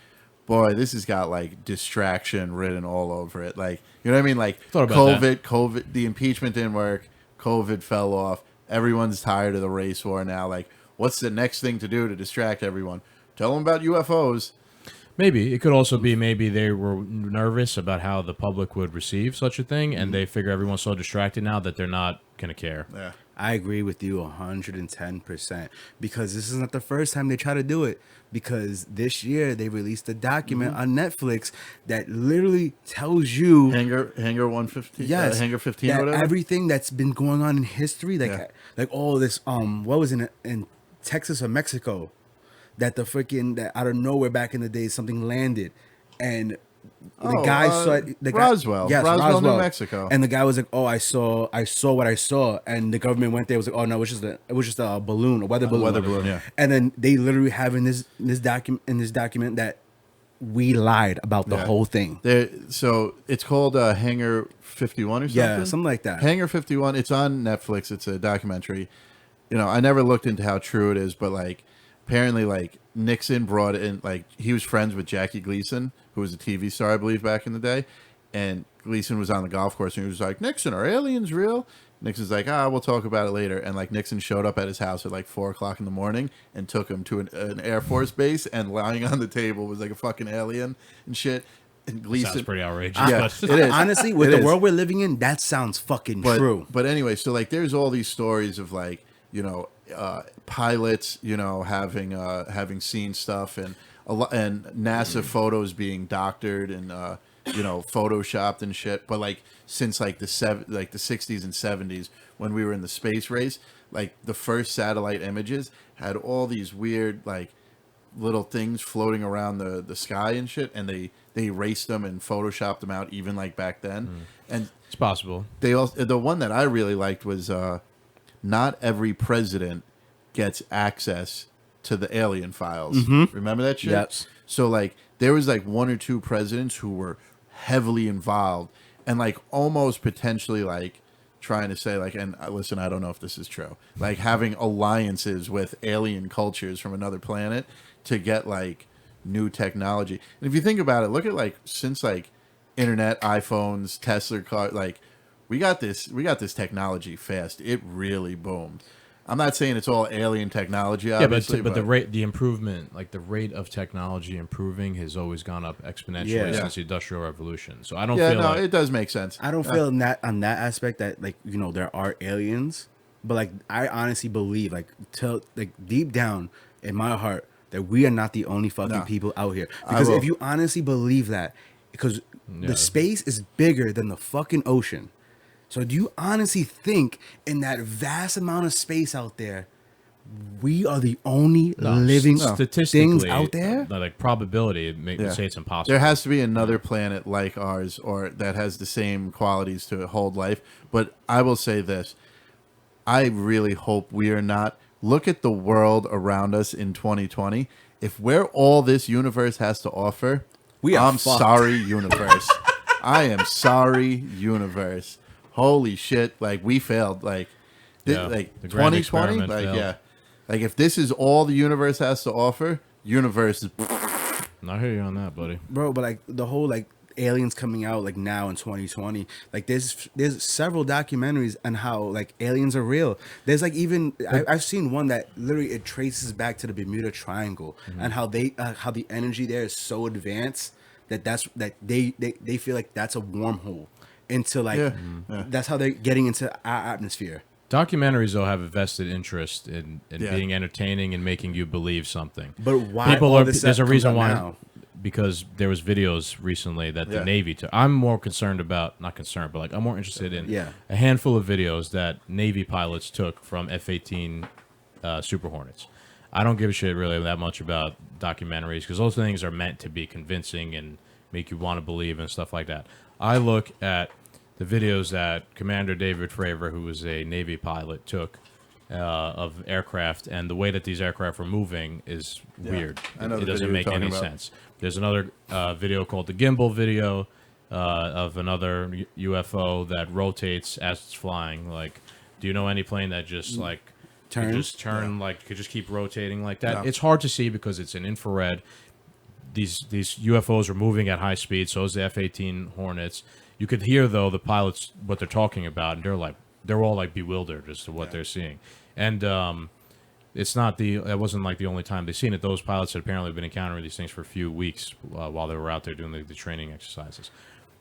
boy, this has got like distraction written all over it. Like, you know what I mean? Like COVID, the impeachment didn't work. COVID fell off. Everyone's tired of the race war now. Like, what's the next thing to do to distract everyone? Tell them about UFOs. Maybe. It could also be maybe they were nervous about how the public would receive such a thing, and they figure everyone's so distracted now that they're not going to care. Yeah. I agree with you 110% because this is not the first time they try to do it. Because this year they released a document on Netflix that literally tells you Hangar 115, yes, Hangar 15, that or whatever. Everything that's been going on in history, like all this what was in Texas or Mexico, that the freaking that out of nowhere back in the day something landed, and The guy saw the guy, Roswell. Yes, Roswell, New Mexico. And the guy was like, "Oh, I saw what I saw," and the government went there. Was like, "Oh no, it was just a balloon, a weather balloon." Weather balloon, yeah. And then they literally have in this document that we lied about the whole thing. So it's called Hangar 51 or something. Yeah, something like that. Hangar 51. It's on Netflix. It's a documentary. You know, I never looked into how true it is, but like apparently, like Nixon brought in, like he was friends with Jackie Gleason, who was a TV star, I believe, back in the day. And Gleason was on the golf course, and he was like, "Nixon, are aliens real?" Nixon's like, we'll talk about it later. And like Nixon showed up at his house at like 4:00 in the morning and took him to an Air Force base, and lying on the table was like a fucking alien and shit. And Gleason, sounds pretty outrageous. Yeah, it is. Honestly, with the world we're living in, that sounds fucking true. But anyway, so like there's all these stories of like, you know, pilots, you know, having seen stuff, and and NASA photos being doctored and you know, photoshopped and shit. But like since like the 60s and 70s, when we were in the space race, like the first satellite images had all these weird like little things floating around the sky and shit, and they erased them and photoshopped them out even like back then. And It's possible. they also, the one that I really liked was not every president gets access to the alien files. Remember that shit? Yep. So like there was like one or two presidents who were heavily involved and like almost potentially like trying to say like, and listen, I don't know if this is true, like having alliances with alien cultures from another planet to get like new technology. And if you think about it, look at like since like internet, iPhones, Tesla car, like we got this technology fast. It really boomed. I'm not saying it's all alien technology, obviously. Yeah, but the improvement, like the rate of technology improving, has always gone up exponentially since the Industrial Revolution. So I don't feel like it does make sense. I don't feel on that aspect that like, you know, there are aliens, but like I honestly believe like deep down in my heart that we are not the only fucking people out here. Because if you honestly believe that, because the space is bigger than the fucking ocean. So do you honestly think in that vast amount of space out there, we are the only living things out there? Like probability, it would say it's impossible. There has to be another planet like ours or that has the same qualities to hold life. But I will say this. I really hope we are not. Look at the world around us in 2020. If we're all this universe has to offer, I'm sorry, universe. I am sorry, universe. Holy shit! Like we failed. Like, like 2020. Like failed. Like if this is all the universe has to offer, universe is. I hear you on that, buddy. Bro, but like the whole like aliens coming out like now in 2020, like there's several documentaries on how like aliens are real. There's like even I've seen one that literally it traces back to the Bermuda Triangle and how the energy there is so advanced that they feel like that's a wormhole into like that's how they're getting into our atmosphere. Documentaries though have a vested interest in being entertaining and making you believe something. But why there's a reason why now? Because there was videos recently that the Navy took. I'm more concerned about, not concerned, but like I'm more interested in a handful of videos that Navy pilots took from F-18 Super Hornets. I don't give a shit really that much about documentaries because those things are meant to be convincing and make you want to believe and stuff like that. I look at the videos that Commander David Fravor, who was a Navy pilot, took of aircraft, and the way that these aircraft were moving is weird. It doesn't make any sense. There's another video called the gimbal video of another UFO that rotates as it's flying. Like, do you know any plane that just like could just turn like could just keep rotating like that? It's hard to see because it's an infrared. These UFOs are moving at high speed. So is the F-18 Hornets. You could hear though the pilots what they're talking about, and they're all like bewildered as to what they're seeing. And that wasn't like the only time they've seen it. Those pilots had apparently been encountering these things for a few weeks while they were out there doing the training exercises.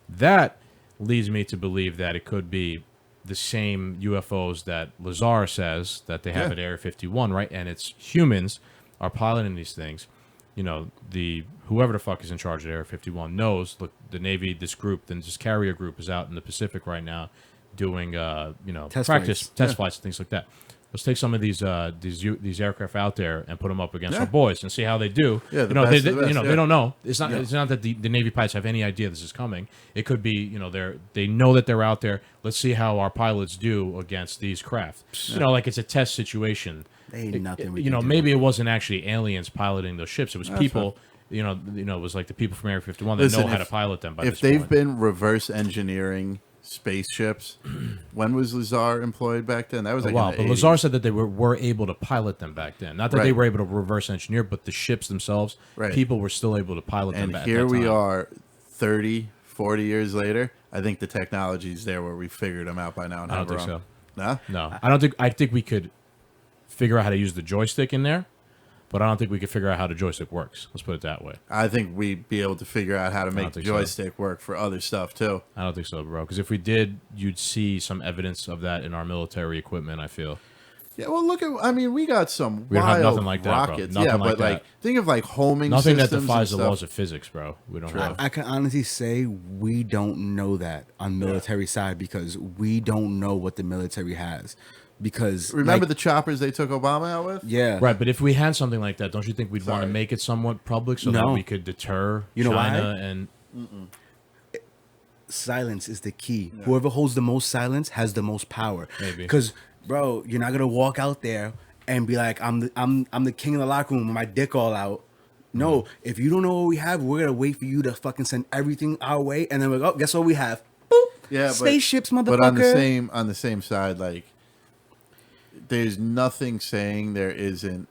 That leads me to believe that it could be the same UFOs that Lazar says that they have at Area 51, right? And it's humans are piloting these things. You know, whoever the fuck is in charge of Area 51 knows, look, the Navy, this carrier group is out in the Pacific right now doing, test flights and things like that. let's take some of these aircraft out there and put them up against our boys and see how they do. Yeah, they don't know. It's not that the Navy pilots have any idea this is coming. It could be they know that they're out there. Let's see how our pilots do against these craft. Like it's a test situation. They ain't nothing. Maybe it wasn't actually aliens piloting those ships. It was people. It was like the people from Area 51 that know how to pilot them. If they've been reverse engineering spaceships, when was Lazar employed back then? That was like but Lazar said that they were able to pilot them back then. Not that they were able to reverse engineer, but the ships themselves, people were still able to pilot them back then. And here we are 30, 40 years later. I think the technology's there where we figured them out by now. And I don't think so. No? I think we could figure out how to use the joystick in there. But I don't think we could figure out how the joystick works. Let's put it that way. I think we'd be able to figure out how to make the joystick work for other stuff, too. I don't think so, bro. Because if we did, you'd see some evidence of that in our military equipment, I feel. Yeah, well, we got some wild nothing like that, rockets. Bro. Nothing like that. Think of homing nothing systems. Nothing that defies the laws of physics, bro. We don't have. I can honestly say we don't know that on military side because we don't know what the military has. Because remember the choppers they took Obama out with? Yeah, right. But if we had something like that, don't you think we'd want to make it somewhat public so that we could deter China and silence is the key. Yeah. Whoever holds the most silence has the most power. Maybe because, bro, you're not gonna walk out there and be like, I'm the king of the locker room with my dick all out. No, if you don't know what we have, we're gonna wait for you to fucking send everything our way, and then we're like, oh, guess what we have? Boop. Yeah, spaceships, motherfucker. But on the same side, there's nothing saying there isn't,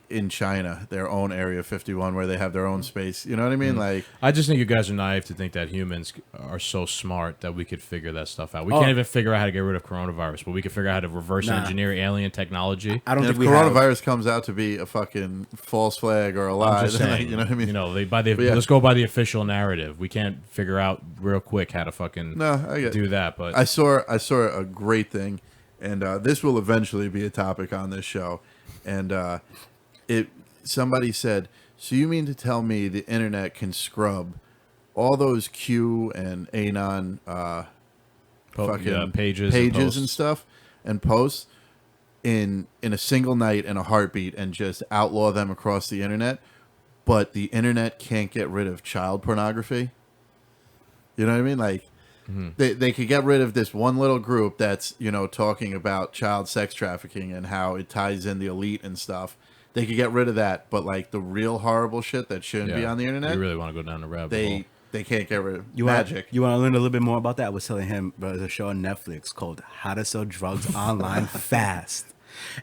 in China, their own Area 51 where they have their own space. You know what I mean? I just think you guys are naive to think that humans are so smart that we could figure that stuff out. We can't even figure out how to get rid of coronavirus, but we can figure out how to reverse engineer alien technology. I don't think coronavirus comes out to be a fucking false flag or a lie. I'm just saying, you know what I mean? Let's go by the official narrative. We can't figure out real quick how to fucking do that. But I saw a great thing. And this will eventually be a topic on this show. And somebody said, so you mean to tell me the internet can scrub all those Q and Anon pages and stuff and posts in a single night in a heartbeat and just outlaw them across the internet, but the internet can't get rid of child pornography? You know what I mean? They could get rid of this one little group that's, talking about child sex trafficking and how it ties in the elite and stuff. They could get rid of that, but the real horrible shit that shouldn't be on the internet. You really want to go down the rabbit hole. They can't get rid of magic. You want to learn a little bit more about that? I was telling him, but there's a show on Netflix called How to Sell Drugs Online Fast.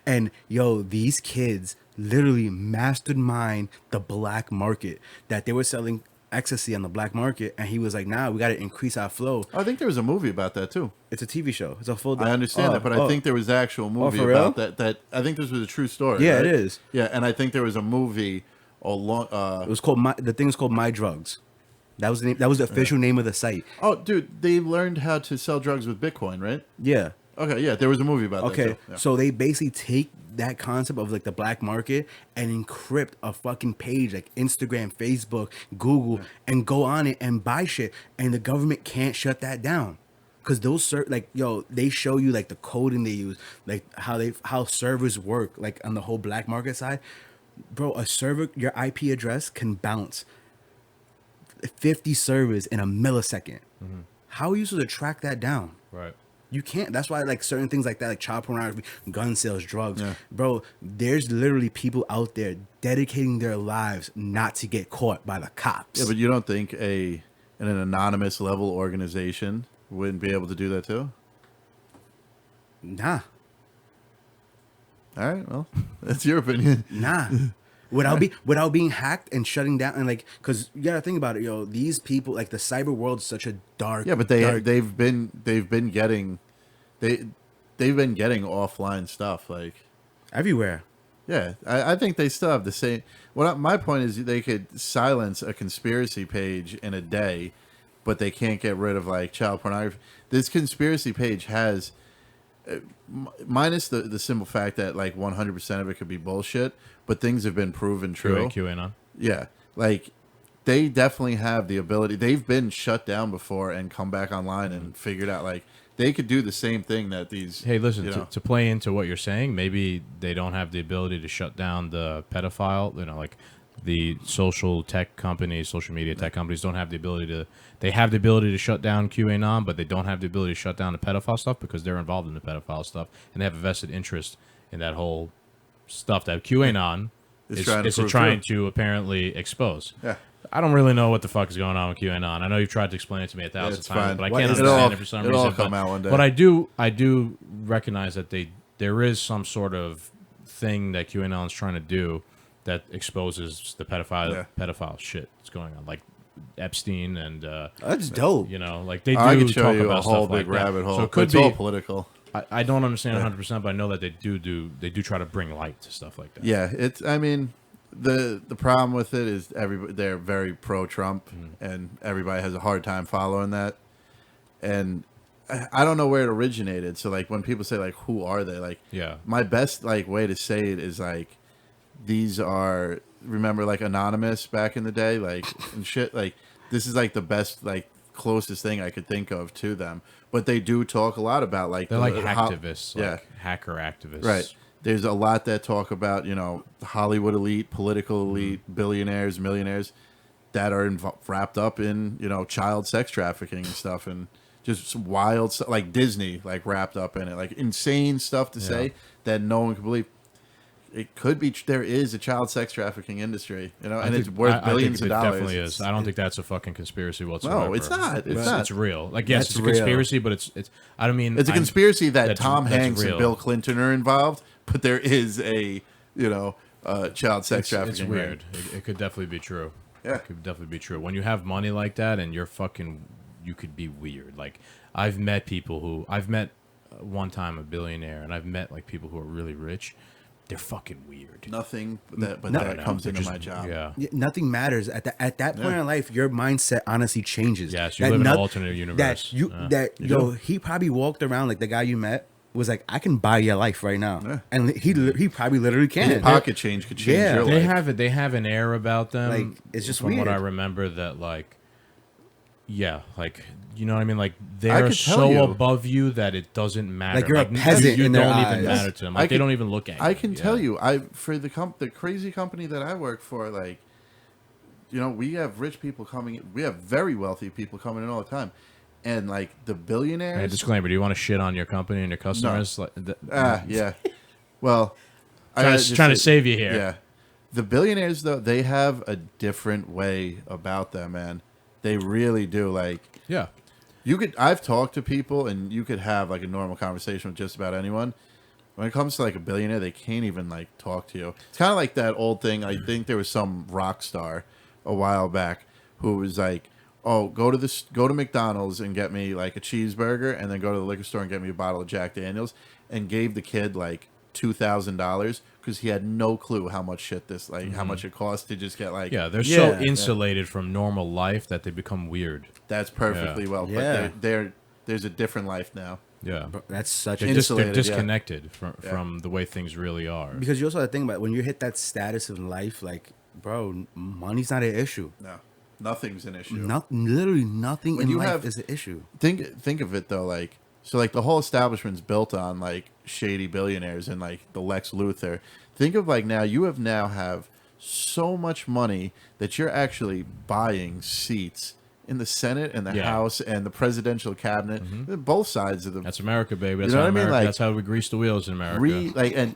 And these kids literally mastermind the black market that they were selling ecstasy on the black market, and he was like, we got to increase our flow. I think there was a movie about that too. It's a TV show. It's a full I understand that, but I think there was an actual movie about that I think this was a true story. Yeah, right? It is. Yeah, and I think there was a movie it was called the thing is called My Drugs. That was the official name of the site. Oh, dude, they learned how to sell drugs with Bitcoin, right? Yeah. Okay, yeah, there was a movie about that. Okay, yeah. So they basically take that concept of the black market and encrypt a fucking page like Instagram, Facebook, Google, and go on it and buy shit, and the government can't shut that down because those they show you the coding they use, how servers work on the whole black market side, bro. A server, your IP address can bounce 50 servers in a millisecond. Mm-hmm. How are you supposed to track that down? Right. You can't. That's why certain things like that, like child pornography, gun sales, drugs, bro. There's literally people out there dedicating their lives not to get caught by the cops. Yeah, but you don't think an anonymous level organization wouldn't be able to do that too? Nah. All right. Well, that's your opinion. Nah. Without being hacked and shutting down and because you gotta think about it, these people the cyber world is such a dark. Yeah, but they've been getting offline stuff everywhere. Yeah, I think they still have the same. My point is they could silence a conspiracy page in a day, but they can't get rid of child pornography. This conspiracy page has. Minus the simple fact that 100% of it could be bullshit, but things have been proven true. QAnon. Yeah, they definitely have the ability. They've been shut down before and come back online and figured out they could do the same thing that these. Hey, listen, to play into what you're saying, maybe they don't have the ability to shut down the pedophile. Like the social tech companies, social media tech companies don't have the ability to. They have the ability to shut down QAnon, but they don't have the ability to shut down the pedophile stuff because they're involved in the pedophile stuff and they have a vested interest in that whole stuff that QAnon is trying to apparently expose. Yeah. I don't really know what the fuck is going on with QAnon. I know you've tried to explain it to me 1,000 times, but I can't understand it for some reason. It'll all come out one day. But I do recognize that there is some sort of thing that QAnon is trying to do that exposes the pedophile shit that's going on, like Epstein and that's dope. Like they do I could show talk you about a whole stuff big like rabbit that. hole. So it could it's be all political. I don't understand 100%, but I know that they do try to bring light to stuff like that. Yeah, I mean, the problem with it is they're very pro-Trump, and everybody has a hard time following that. And I don't know where it originated. So like when people say like, who are they? Like, my best like way to say it is like, these are, remember like Anonymous back in the day, like and shit. Like this is like the best like closest thing I could think of to them. But they do talk a lot about like they're like hacktivists, hacker activists, right? There's a lot that talk about Hollywood elite, political elite, billionaires, millionaires that are wrapped up in child sex trafficking and stuff, and just wild stuff like Disney, like wrapped up in it, like insane stuff to say that no one can believe. It could be there is a child sex trafficking industry, and it's worth billions of dollars. It definitely is. I don't think that's a fucking conspiracy whatsoever. No, it's not. It's not. It's real. Like yes, it's a conspiracy, but it's. I don't mean it's a conspiracy that Tom Hanks and Bill Clinton are involved, but there is a child sex trafficking. It's weird. It could definitely be true. Yeah, it could definitely be true. When you have money like that and you could be weird. Like I've met one time a billionaire, and I've met like people who are really rich. They're fucking weird. Nothing that comes into my job. Yeah. Nothing matters at that point in life. Your mindset honestly changes. Yes, you live in an alternate universe. He probably walked around like the guy you met was like, I can buy your life right now, and he probably literally can. His pocket change could change your life. They have an air about them. Like it's just from weird. What I remember that like. Yeah, like you know what I mean. Like they're so above you that it doesn't matter. Like you're a peasant you in their don't eyes. even matter to them. Like they don't even look at you. I can tell you, for the crazy company that I work for, like, we have rich people coming in. We have very wealthy people coming in all the time, and like the billionaires. Hey, disclaimer: do you want to shit on your company and your customers? No. Yeah. Well, trying to save you here. Yeah, the billionaires though, they have a different way about them, man. They really do. Like, yeah, I've talked to people, and you could have like a normal conversation with just about anyone. When it comes to like a billionaire, they can't even like talk to you. It's kind of like that old thing. I think there was some rock star a while back who was like, "Oh, go to McDonald's and get me like a cheeseburger, and then go to the liquor store and get me a bottle of Jack Daniels," and gave the kid like $2,000 because he had no clue how much shit how much it costs to just get like. Yeah, they're so insulated from normal life that they become weird. That's perfectly well. Yeah. But there's a different life now. Yeah, that's such they're disconnected from the way things really are. Because you also have to think about when you hit that status in life, like, bro, money's not an issue. No, nothing's an issue. Literally nothing in life is an issue. Think of it though, like. So, like, the whole establishment's built on, like, shady billionaires and, like, the Lex Luthor. Think of, like, now you have so much money that you're actually buying seats in the Senate and the House and the presidential cabinet, both sides of the... That's America, baby. That's you know what I mean? Like, that's how we grease the wheels in America.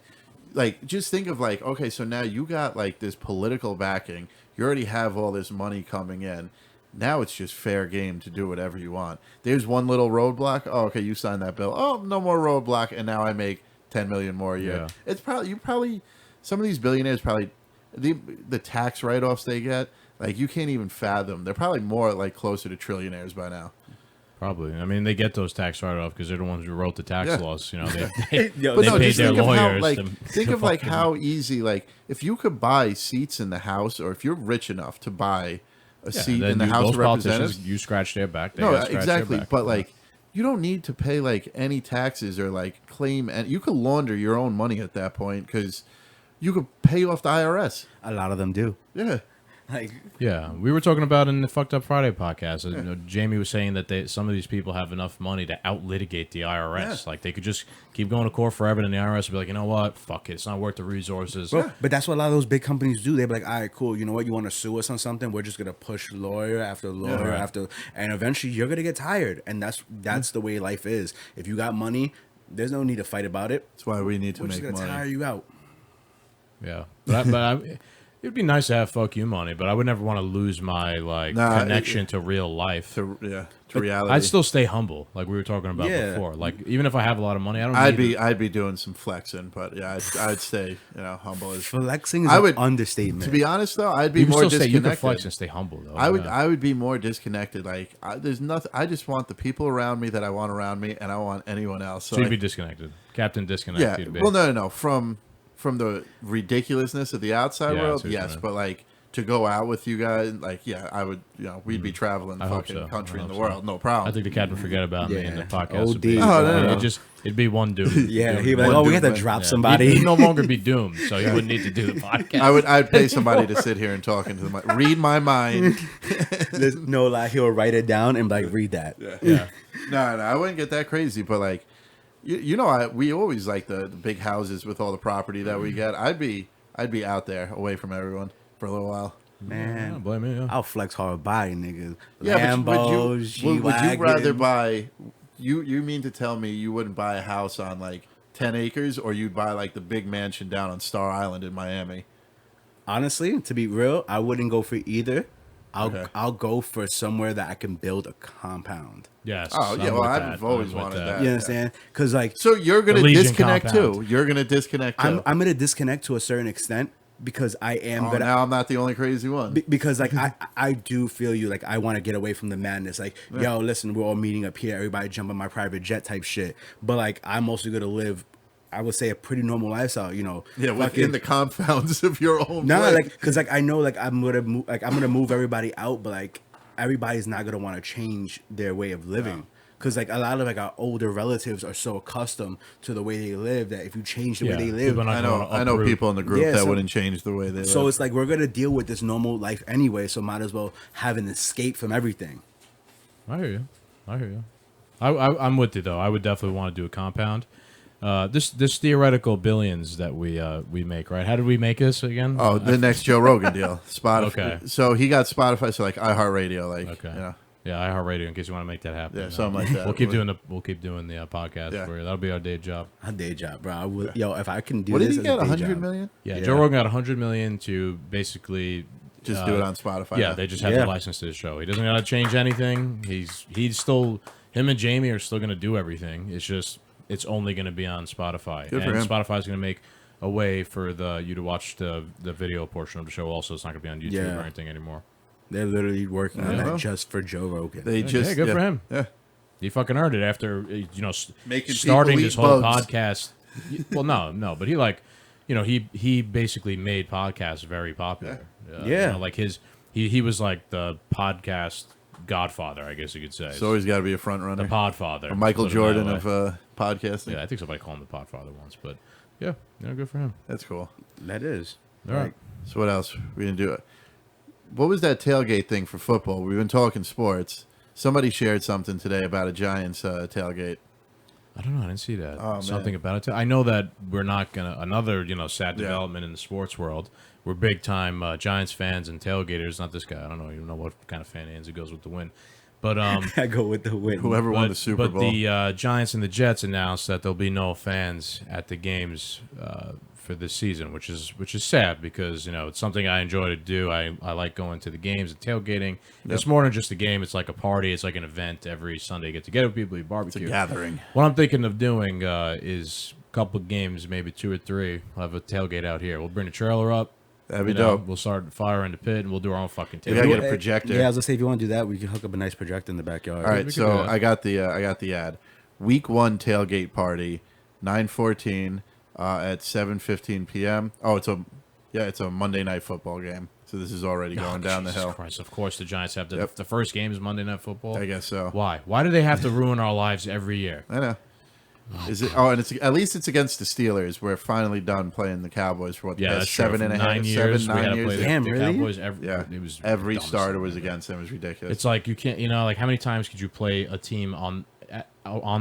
Just think of, like, okay, so now you got, like, this political backing. You already have all this money coming in. Now it's just fair game to do whatever you want. There's one little roadblock. Oh, okay, you signed that bill. Oh, no more roadblock, and now I make $10 million more a year. Yeah. It's probably some of these billionaires the tax write-offs they get, like you can't even fathom. They're probably more like closer to trillionaires by now. Probably. I mean, they get those tax write-offs because they're the ones who wrote the tax laws. They paid their lawyers. Think of like how easy, like if you could buy seats in the House, or if you're rich enough to buy a seat in the House of Representatives, you scratch their back. No, exactly. But like, you don't need to pay like any taxes or like claim, and you could launder your own money at that point because you could pay off the IRS. A lot of them do. Yeah, Like, Yeah, we were talking about in the Fucked Up Friday podcast. You know, Jamie was saying that some of these people have enough money to out-litigate the IRS. Yeah. Like, they could just keep going to court forever, and the IRS would be like, you know what? Fuck it. It's not worth the resources. bro, but that's what a lot of those big companies do. They're like, all right, cool. You know what? You want to sue us on something? We're just gonna push lawyer after lawyer right. after, and eventually you're gonna get tired. And that's the way life is. If you got money, there's no need to fight about it. That's why we need to We're make just gonna tire money. you out. Yeah. It'd be nice to have fuck you money, but I would never want to lose my connection to real life. To reality. I'd still stay humble, like we were talking about before. Like, even if I have a lot of money, I don't. I'd be doing some flexing, but yeah, I'd stay humble as. Flexing is an understatement. To be honest though, I'd be You can more still say disconnected. you can flex and stay humble though. I would be more disconnected. Like there's nothing. I just want the people around me that I want around me, and I want anyone else. So you'd be disconnected, Captain Disconnected. Yeah. Well, no. From the ridiculousness of the outside Yeah, I world, see what you yes, mean. but like to go out with you guys, like I would. We'd be traveling the I hope fucking so. country I in the hope world, so. no problem. I think the captain forget about me in the Yeah. podcast. Would OD. be, Oh, no. it'd be one dude. yeah, Dude. he'd be like, One oh, we dude, had to man. drop Yeah. somebody. He'd no longer be doomed, so he wouldn't need to do the podcast. I'd pay somebody to sit here and talk into the mic, read my mind. There's no lie. He'll write it down and like read that. Yeah. No, I wouldn't get that crazy, but like, we always like the big houses with all the property that we get. I'd be out there away from everyone for a little while. Man, Yeah, blame me. Yeah. I'll flex hard by niggas. Yeah, but Lambos, would you rather G-Wagon. buy? You mean to tell me you wouldn't buy a house on like 10 acres, or you'd buy like the big mansion down on Star Island in Miami? Honestly, to be real, I wouldn't go for either. Okay. I'll go for somewhere that I can build a compound. Yes. Oh, yeah, I'm well, with I've that. always I'm with wanted that. that. You Yeah. understand? Because like So you're gonna Legion disconnect compound. too. You're gonna disconnect too. I'm gonna disconnect to a certain extent because I am gonna. Now I'm not the only crazy one. Because like I do feel you, like I want to get away from the madness, like yo, listen, we're all meeting up here, everybody jump on my private jet type shit, but like I'm also gonna live, I would say, a pretty normal lifestyle, Yeah, within the confounds of your own. no, place. like because like I know like I'm gonna move everybody out, but like everybody's not gonna want to change their way of living. Because like a lot of like our older relatives are so accustomed to the way they live that if you change the way they live, people are not gonna I know uproot. people in the group Yeah, that so- wouldn't change the way they live. so it's like we're gonna deal with this normal life anyway, so might as well have an escape from everything. I hear you. I'm with you though. I would definitely want to do a compound. This theoretical billions that we make, right? How did we make this again? Oh, the next Joe Rogan deal, Spotify. Okay. So he got Spotify, so like iHeartRadio, like Okay. Yeah, iHeartRadio. In case you want to make that happen. Yeah, something like that. We'll keep doing the podcast Yeah. for you. That'll be our day job. A day job, bro. I would, yo, if I can do What did this, he as get? a day 100 job. million? Yeah, Yeah. Joe Rogan got 100 million to basically Just do it on Spotify. Yeah, now. they just have Yeah. the license to his show. He doesn't got to change anything. He's still, him and Jamie are still going to do everything. It's just it's only going to be on Spotify, Good for and him. Spotify's going to make a way for you to watch the video portion of the show. Also, it's not going to be on YouTube Yeah. or anything anymore. They're literally working on Yeah. that just for Joe Rogan. They just yeah, good for him. Yeah, He fucking earned it after Making starting people this eat whole bugs. podcast. Well, no, but he basically made podcasts very popular. Yeah. Like he was like the podcast godfather, I guess you could say. so he's got to be a front runner. the podfather, A Michael put it that Jordan way. of podcasting. Yeah, I think somebody called him the podfather once, but yeah, good for him. That's cool. That is. All right. So what else? We didn't do it. What was that tailgate thing for football? We've been talking sports. Somebody shared something today about a Giants tailgate. I don't know. I didn't see that. Oh, Something man. about it. I know that we're not gonna another sad development in the sports world. We're big time Giants fans and tailgaters. Not this guy. I don't know even know what kind of fan he is. It goes with the win. But I go with the win. Whoever won the Super Bowl. But the Giants and the Jets announced that there'll be no fans at the games for this season, which is sad because it's something I enjoy to do. I like going to the games and tailgating. It's more than just a game. It's like a party. It's like an event every Sunday. You get together with people, you It's a barbecue. gathering. What I'm thinking of doing is a couple of games, maybe 2 or 3. We'll have a tailgate out here. We'll bring the trailer up. That'd be dope. We'll start fire in the pit, and we'll do our own fucking We gotta tailgate. get a projector. Yeah, I was gonna say if you want to do that, we can hook up a nice projector in the backyard. All right, we could so do that. I got the ad. Week 1 tailgate party, 9/14 at 7:15 p.m. Oh, it's a Monday night football game. So this is already going down the Jesus hill. Christ, of course, the Giants have Yep. the first game is Monday Night Football. I guess so. Why? Why do they have to ruin our lives every year? I know. Is it? Oh, and it's at least it's against the Steelers. We're finally done playing the Cowboys for what the past 7.5 years. 9 years. Damn, really? Cowboys Every starter was against them. It was ridiculous. It's like you can't, like how many times could you play a team on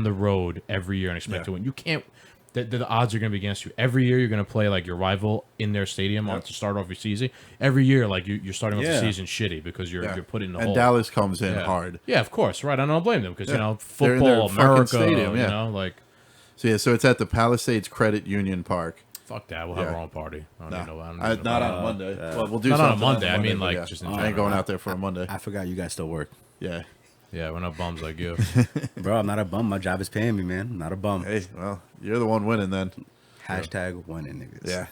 the road every year and expect to win? You can't. The odds are going to be against you. Every year you're going to play like your rival in their stadium to start off your season. Every year, like you're starting off the season shitty because you're put in the hole. And Dallas comes in hard. Yeah, of course, right. I don't blame them because They're in their football, fucking America, stadium, like. So it's at the Palisades Credit Union Park. Fuck that. We'll have our own party. I don't know. Not on Monday. Well, we'll do not something on a Monday. on I mean, Monday, like just in I ain't going out there for a Monday. I forgot you guys still work. Yeah. Yeah, we're not bums like you. Bro, I'm not a bum. My job is paying me, man. I'm not a bum. Hey, well, you're the one winning then. Hashtag winning, niggas. Yeah.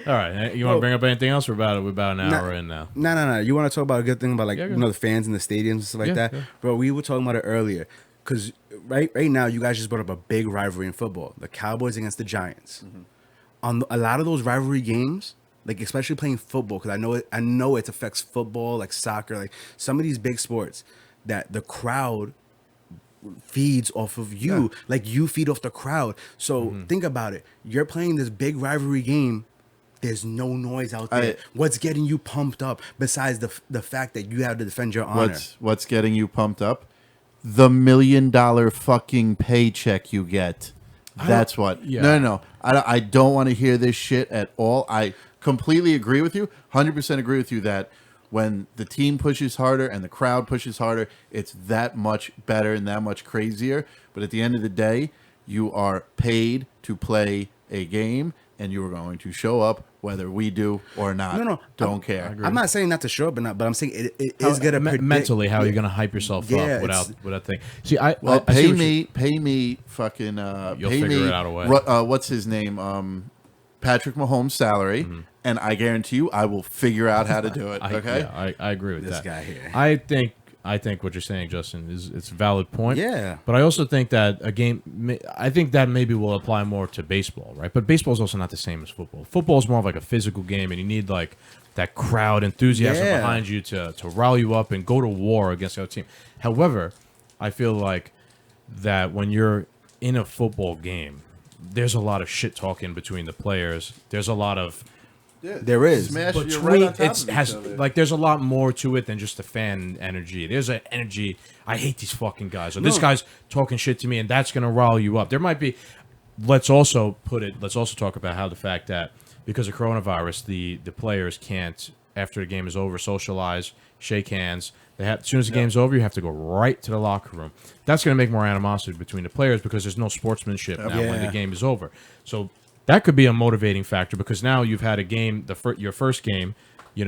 All right, you want to bring up anything else? We're about an hour in now. No. You want to talk about a good thing about the fans in the stadiums and stuff like that, bro? We were talking about it earlier because right now you guys just brought up a big rivalry in football: the Cowboys against the Giants. Mm-hmm. On a lot of those rivalry games, like especially playing football, because I know it affects football, like soccer, like some of these big sports that the crowd feeds off of you. Like you feed off the crowd. So think about it. You're playing this big rivalry game. There's no noise out there. What's getting you pumped up besides the fact that you have to defend your honor? What's getting you pumped up? The $1 million fucking paycheck you get. That's what. Yeah. No. I don't want to hear this shit at all. I completely agree with you. 100% agree with you that when the team pushes harder and the crowd pushes harder, it's that much better and that much crazier. But at the end of the day, you are paid to play a game, and you are going to show up whether we do or not. No, don't care. I'm not saying not to show up or not, but I'm saying it is going to mentally how you're going to hype yourself up without thing. See, pay me, fucking. You'll pay figure me, it out a way. What's his name? Patrick Mahomes' salary, and I guarantee you, I will figure out how to do it. Okay, I agree with this that. Guy here. I think what you're saying, Justin, it's a valid point. Yeah. But I also think that I think that maybe will apply more to baseball, right? But baseball is also not the same as football. Football is more of like a physical game, and you need like that crowd enthusiasm behind you to rally you up and go to war against the other team. However, I feel like that when you're in a football game, there's a lot of shit talking between the players. There's a lot of there is, but there's a lot more to it than just the fan energy. There's an energy. I hate these fucking guys, or this guy's talking shit to me, and that's gonna rile you up. There might be. Let's also talk about how the fact that because of coronavirus, the players can't after the game is over socialize, shake hands. As soon as the game's over, you have to go right to the locker room. That's going to make more animosity between the players because there's no sportsmanship now when the game is over. So that could be a motivating factor because now you've had a game, your first game, you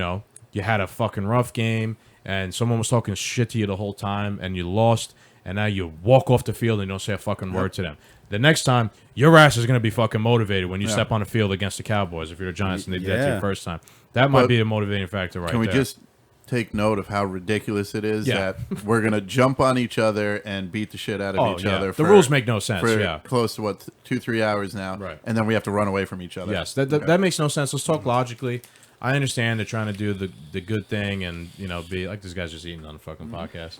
had a fucking rough game and someone was talking shit to you the whole time and you lost and now you walk off the field and don't say a fucking word to them. The next time, your ass is going to be fucking motivated when you step on the field against the Cowboys if you're the Giants and that's your first time. That might be a motivating factor right there. Can we just take note of how ridiculous it is that we're going to jump on each other and beat the shit out of each other. The rules make no sense. For close to 2-3 hours now. Right. And then we have to run away from each other. Yes, that makes no sense. Let's talk logically. I understand they're trying to do the good thing and be like this guy's just eating on the fucking podcast.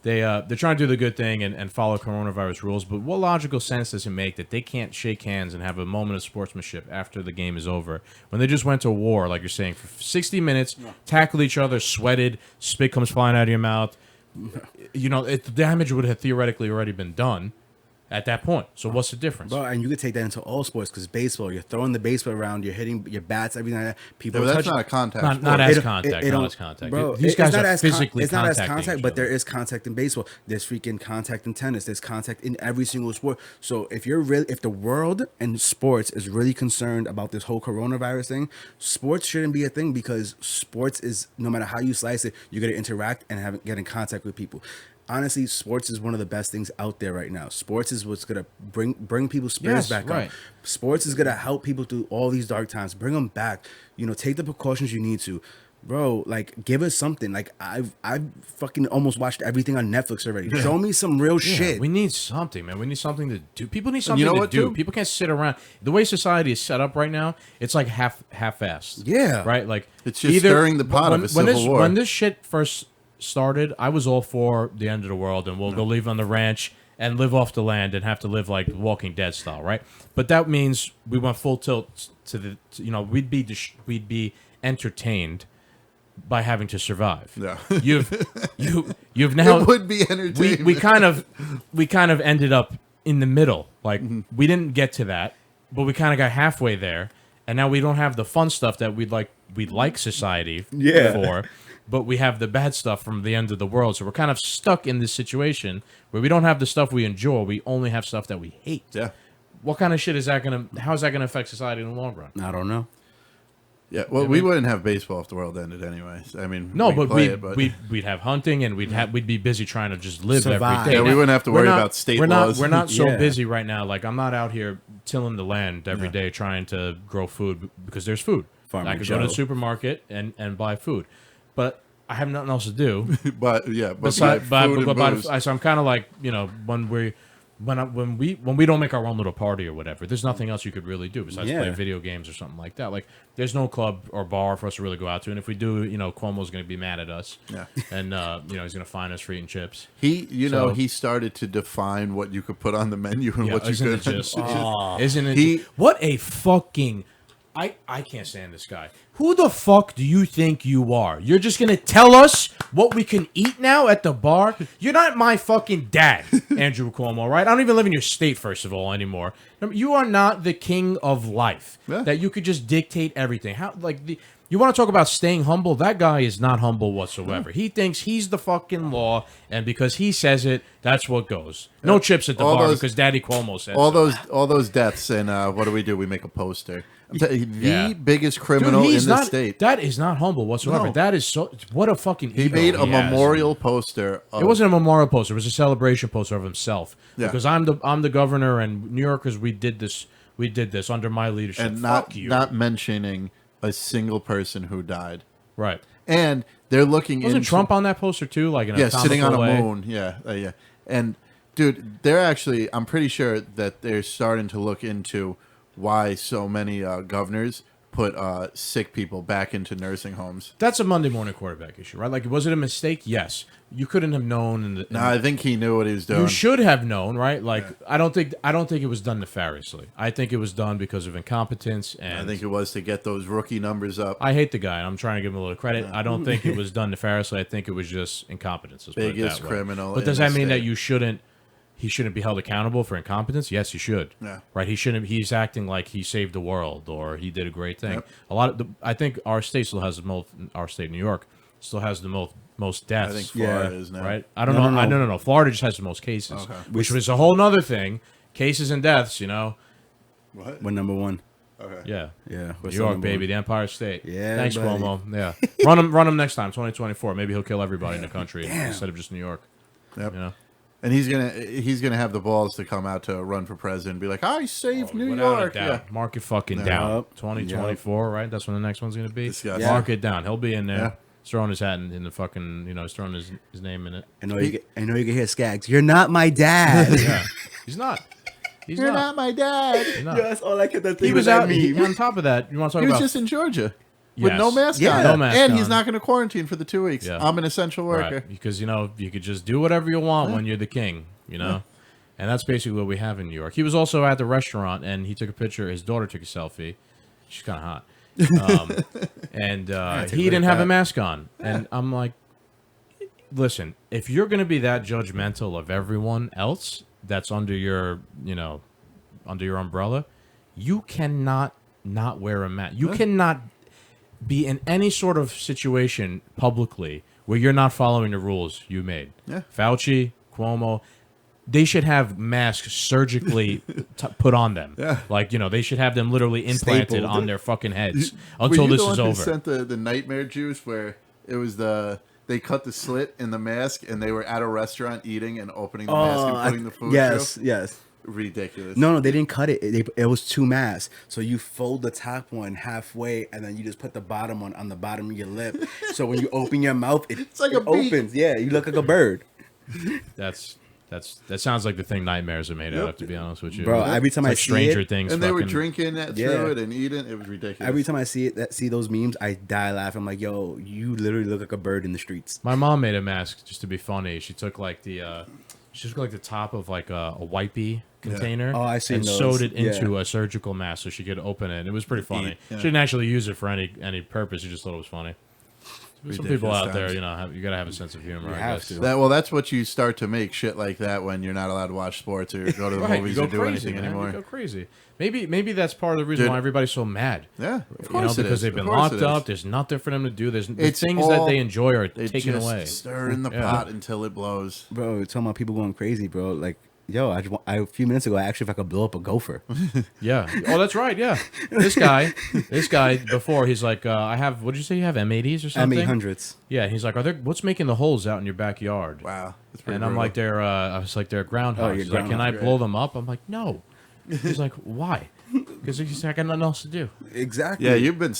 They're trying to do the good thing and follow coronavirus rules, but what logical sense does it make that they can't shake hands and have a moment of sportsmanship after the game is over when they just went to war, like you're saying, for 60 minutes, tackled each other, sweated, spit comes flying out of your mouth. The damage would have theoretically already been done at that point. So what's the difference? Bro, and you could take that into all sports because baseball, you're throwing the baseball around, you're hitting your bats, everything like that. People that's not a contact. Not as contact. Bro, these guys are physically it's not as contact, but there is contact in baseball. There's freaking contact in tennis. There's contact in every single sport. So if the world and sports is really concerned about this whole coronavirus thing, sports shouldn't be a thing because sports is, no matter how you slice it, you're going to interact and get in contact with people. Honestly, sports is one of the best things out there right now. Sports is what's gonna bring people's spirits back up. Sports is gonna help people through all these dark times. Bring them back. Take the precautions you need to, bro. Like, give us something. Like, I've fucking almost watched everything on Netflix already. Show me some real shit. We need something, man. We need something to do. People need something to do. People can't sit around. The way society is set up right now, it's like half-assed. Yeah. Right. Like it's just stirring the pot of a civil war. When this shit first started, I was all for the end of the world and we'll go live on the ranch and live off the land and have to live like Walking Dead style, right? But that means we went full tilt we'd be entertained by having to survive. Yeah. You've now It would be entertaining. we kind of ended up in the middle. Like we didn't get to that, but we kind of got halfway there, and now we don't have the fun stuff that we'd like society for, but we have the bad stuff from the end of the world. So we're kind of stuck in this situation where we don't have the stuff we enjoy. We only have stuff that we hate. Yeah. What kind of shit is that how is that gonna affect society in the long run? I don't know. Yeah, well, we wouldn't have baseball if the world ended anyways. I mean, no, but we'd have hunting and we'd be busy trying to just live Survive. every day. Yeah, we wouldn't have to worry about state laws. We're not so Yeah. busy right now. Like I'm not out here tilling the land every day trying to grow food because there's food. Farmer I could go to the Joe. supermarket and buy food, but I have nothing else to do. but yeah, Besides, food and booze. so I'm kind of like when we don't make our own little party or whatever, there's nothing else you could really do besides play video games or something like that. Like there's no club or bar for us to really go out to, and if we do, Cuomo's going to be mad at us. Yeah. And he's going to fine us for eating chips. He started to define what you could put on the menu and what you isn't could. it just? Isn't it? What a fucking. I can't stand this guy. Who the fuck do you think you are? You're just gonna tell us what we can eat now at the bar? You're not my fucking dad, Andrew Cuomo, right? I don't even live in your state, first of all, anymore. You are not the king of life. Yeah. That you could just dictate everything. You want to talk about staying humble? That guy is not humble whatsoever. He thinks he's the fucking law, and because he says it, that's what goes. No chips at the bar because Daddy Cuomo said all those deaths, and what do? We make a poster. I'm telling you, the biggest criminal Dude, in the state. That is not humble whatsoever. No. That is what a fucking He ego made a he has. memorial poster. It wasn't a memorial poster. It was a celebration poster of himself. Yeah. Because I'm the governor, and New Yorkers, we did this under my leadership. and Fuck you. not mentioning a single person who died. Right. And they're looking Wasn't into Trump on that poster too? Like in a sitting on comical a way? moon. Yeah. And dude, they're actually. I'm pretty sure that they're starting to look into why so many governors put sick people back into nursing homes. That's a Monday morning quarterback issue, right? Like, was it a mistake? Yes. You couldn't have known. I think he knew what he was doing. You should have known, right? Like, I don't think it was done nefariously. I think it was done because of incompetence, and I think it was to get those rookie numbers up. I hate the guy. I'm trying to give him a little credit. I don't think it was done nefariously. I think it was just incompetence. Let's put it Biggest that way. criminal. But does in that the mean that state. he shouldn't be held accountable for incompetence? Yes, he should. Yeah. Right. He shouldn't. He's acting like he saved the world or he did a great thing. Yep. I think our state still has the most. Our state, New York, still has the most deaths. I think Florida is now. Right. I don't know. No. Florida just has the most cases, which was a whole nother thing. Cases and deaths. What? We're number one. Okay. Yeah. Yeah. New York, baby, the Empire State. Yeah, Thanks, buddy. Cuomo. Yeah. Run him next time, 2024. Maybe he'll kill everybody in the country instead of just New York. Yep. And he's gonna have the balls to come out to run for president and be like, I saved New Without York. a doubt. Yeah. Mark it fucking Yep. down. 2024, right? That's when the next one's gonna be. Disgusting. Mark it down. He'll be in there. Yeah. He's throwing his hat in the fucking, he's throwing his name in it. I know you can hear Skaggs. You're not my dad. Yeah. He's not. He's You're not. not my dad. He's not. Yeah, that's all I could think. He was out. On top of that, you want to talk He was about? just in Georgia with Yes. no mask Yeah. on. No mask and on. he's not going to quarantine for the 2 weeks. Yeah. I'm an essential worker. Right. Because, you could just do whatever you want when you're the king, And that's basically what we have in New York. He was also at the restaurant, and he took a picture. His daughter took a selfie. She's kind of hot. And he didn't have a mask on. And I'm like, listen, if you're going to be that judgmental of everyone else that's under your, under your umbrella, you cannot not wear a mask. You cannot be in any sort of situation publicly where you're not following the rules you made. Yeah. Fauci, Cuomo, they should have masks surgically put on them. Yeah. Like, they should have them literally implanted Stapled. on their fucking heads Were until you this the is one who over. sent the nightmare juice where it was they cut the slit in the mask and they were at a restaurant eating and opening the mask and putting the food Yes, through? yes. Ridiculous. No, they didn't cut it. It was two masks. So you fold the top one halfway, and then you just put the bottom one on the bottom of your lip. So when you open your mouth, it's like a beak. opens. Yeah, you look like a bird. That sounds like the thing nightmares are made out of, to be honest with you. Bro, every time It's I like see Stranger it, Things. And they were fucking- drinking that through it and eating. It was ridiculous. every time I see those memes, I die laughing. I'm like, yo, you literally look like a bird in the streets. My mom made a mask just to be funny. She took like the She took like the top of like a wipey container I seen and those. sewed it into a surgical mask so she could open it. It was pretty funny. She didn't actually use it for any purpose. She just thought it was funny. There's some people out there, you know, you gotta have a sense of humor. I guess. That's what you start to make shit like that when you're not allowed to watch sports or go to the movies or do anything anymore. You go crazy. Maybe that's part of the reason why everybody's so mad. Yeah, of course because they've been locked up. There's nothing for them to do. There's things that they enjoy are taken away. Stir in the pot until it blows. Bro, you're talking about people going crazy, bro. Like, yo, a few minutes ago, I asked you if I could blow up a gopher. Yeah. Oh, that's right. Yeah. This guy before he's like, I have. What did you say? You have M80s or something? M800s. Yeah. He's like, what's making the holes out in your backyard? Wow. And I'm like, they're groundhogs. He's like, can I blow them up? I'm like, no. He's like, why? Because he's like, I got nothing else to do. Exactly.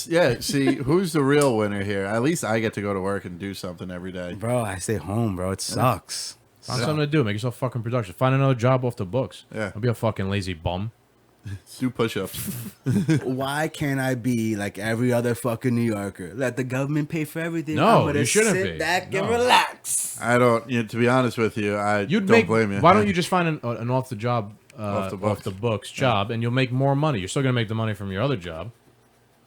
Yeah, see, who's the real winner here? At least I get to go to work and do something every day. Bro, I stay home, bro. It sucks. Find something to do. Make yourself fucking production. Find another job off the books. Yeah. Don't be a fucking lazy bum. Do push-ups. Why can't I be like every other fucking New Yorker? Let the government pay for everything. No, I'm you shouldn't sit be. back and No. relax. I don't. To be honest with you, I don't blame you. Why don't you just find an off the job, Off the books. job, and you'll make more money. You're still gonna make the money from your other job.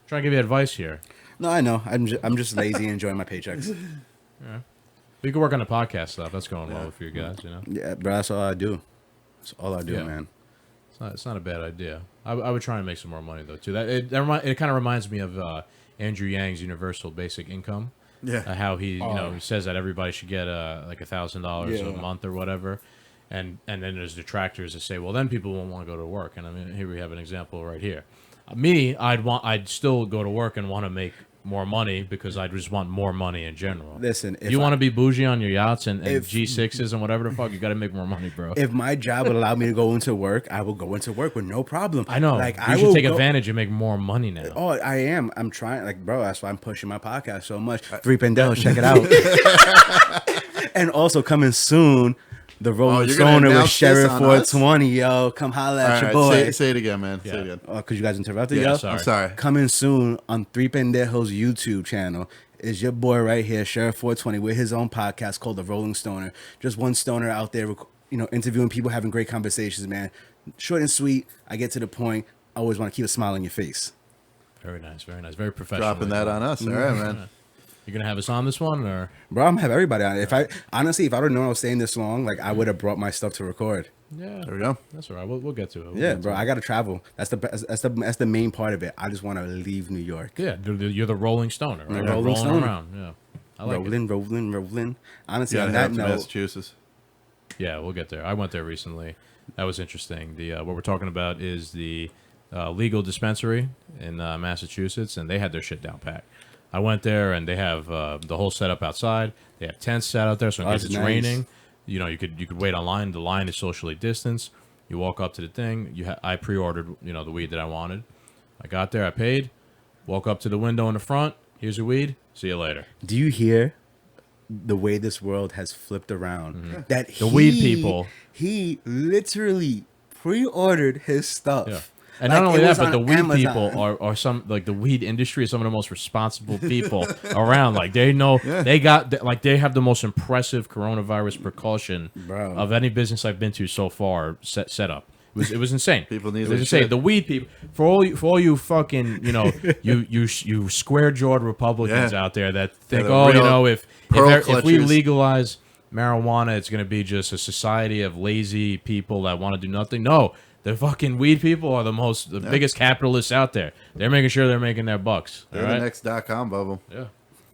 Trying to give you advice here. No, I know. I'm just lazy and enjoying my paychecks. Yeah. You can work on the podcast stuff. That's going well for you guys, you know. Yeah, bro. That's all I do. That's all I do, Yeah. man. It's not a bad idea. I would try and make some more money though too. It kind of reminds me of Andrew Yang's universal basic income. Yeah. How he he says that everybody should get like $1,000 a month or whatever, and then there's detractors that say, well, then people won't want to go to work. And I mean, here we have an example right here. Me, I'd still go to work and want to make more money because I just want more money in general. Listen, if you want to be bougie on your yachts and G6s and whatever the fuck, you got to make more money, bro. If my job would allow me to go into work, I will go into work with no problem. I know. Like, you should take advantage and make more money now. Oh, I am. I'm trying. Like, bro, that's why I'm pushing my podcast so much. Three Pendejos, check it out. And also coming soon, the Rolling Stoner with Sheriff 420. Yo, come holla at your boy. Say it again, man. Yeah. Say it again. Because you guys interrupted, Yeah, yo. sorry. I'm sorry. Coming soon on Three Pendejos YouTube channel is your boy right here, Sheriff 420, with his own podcast called The Rolling Stoner. Just one stoner out there, interviewing people, having great conversations, man. Short and sweet. I get to the point. I always want to keep a smile on your face. Very nice, very nice, very professional. Dropping that on us. All right, man. You gonna have us on this one, or Bro, I'm gonna have everybody on it. If I would known I was staying this long, like I would have brought my stuff to record. yeah, There we go. that's all right. We'll get to it. Yeah, bro, I gotta travel. That's the main part of it. I just want to leave New York. Yeah, you're the Rolling Stoner, right? The Rolling Stoner. Around. Yeah, I like rolling. Honestly, Yeah, on that to note, Massachusetts. Yeah, we'll get there. I went there recently. That was interesting. What we're talking about is the legal dispensary in Massachusetts, and they had their shit down pat. I went there, and they have the whole setup outside. They have tents set out there, so in case it's raining, you could wait online. The line is socially distanced. You walk up to the thing. I pre-ordered, the weed that I wanted. I got there. I paid. Walk up to the window in the front. Here's your weed. See you later. do you hear the way this world has flipped around? Mm-hmm. That The weed people. He literally pre-ordered his stuff. Yeah. And Like, not only it that, was but the on weed Amazon. people are some, like the weed industry is some of the most responsible people around. Like they know they have the most impressive coronavirus precaution Bro. of any business I've been to so far set up. It was insane. People need it was their insane. shit. The weed people for all you fucking you square jawed Republicans out there that think the if we clutchers. legalize marijuana, it's going to be just a society of lazy people that want to do nothing. No. The fucking weed people are the biggest capitalists out there. They're making sure they're making their bucks. They're all right? the next .com bubble. Yeah.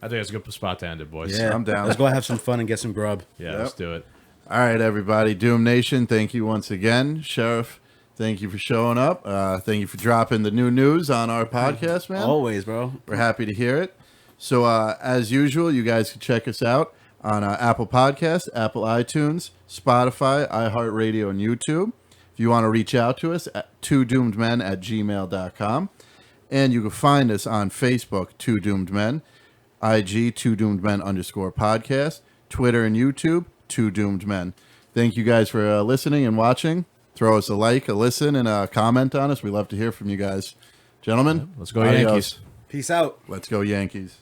I think it's a good spot to end it, boys. Yeah, I'm down. Let's go have some fun and get some grub. Yeah, Yep. let's do it. All right, everybody. Doom Nation, thank you once again. Sheriff, thank you for showing up. Thank you for dropping the new news on our podcast, man. Always, bro. We're happy to hear it. So, as usual, you guys can check us out on Apple Podcasts, Apple iTunes, Spotify, iHeartRadio, and YouTube. If you want to reach out to us, at twodoomedmen@gmail.com. And you can find us on Facebook, Two Doomed Men, IG, Two Doomed Men _podcast, Twitter and YouTube, Two Doomed Men. Thank you guys for listening and watching. Throw us a like, a listen, and a comment on us. We love to hear from you guys. Gentlemen, Let's go adios. Yankees. Peace out. Let's go Yankees.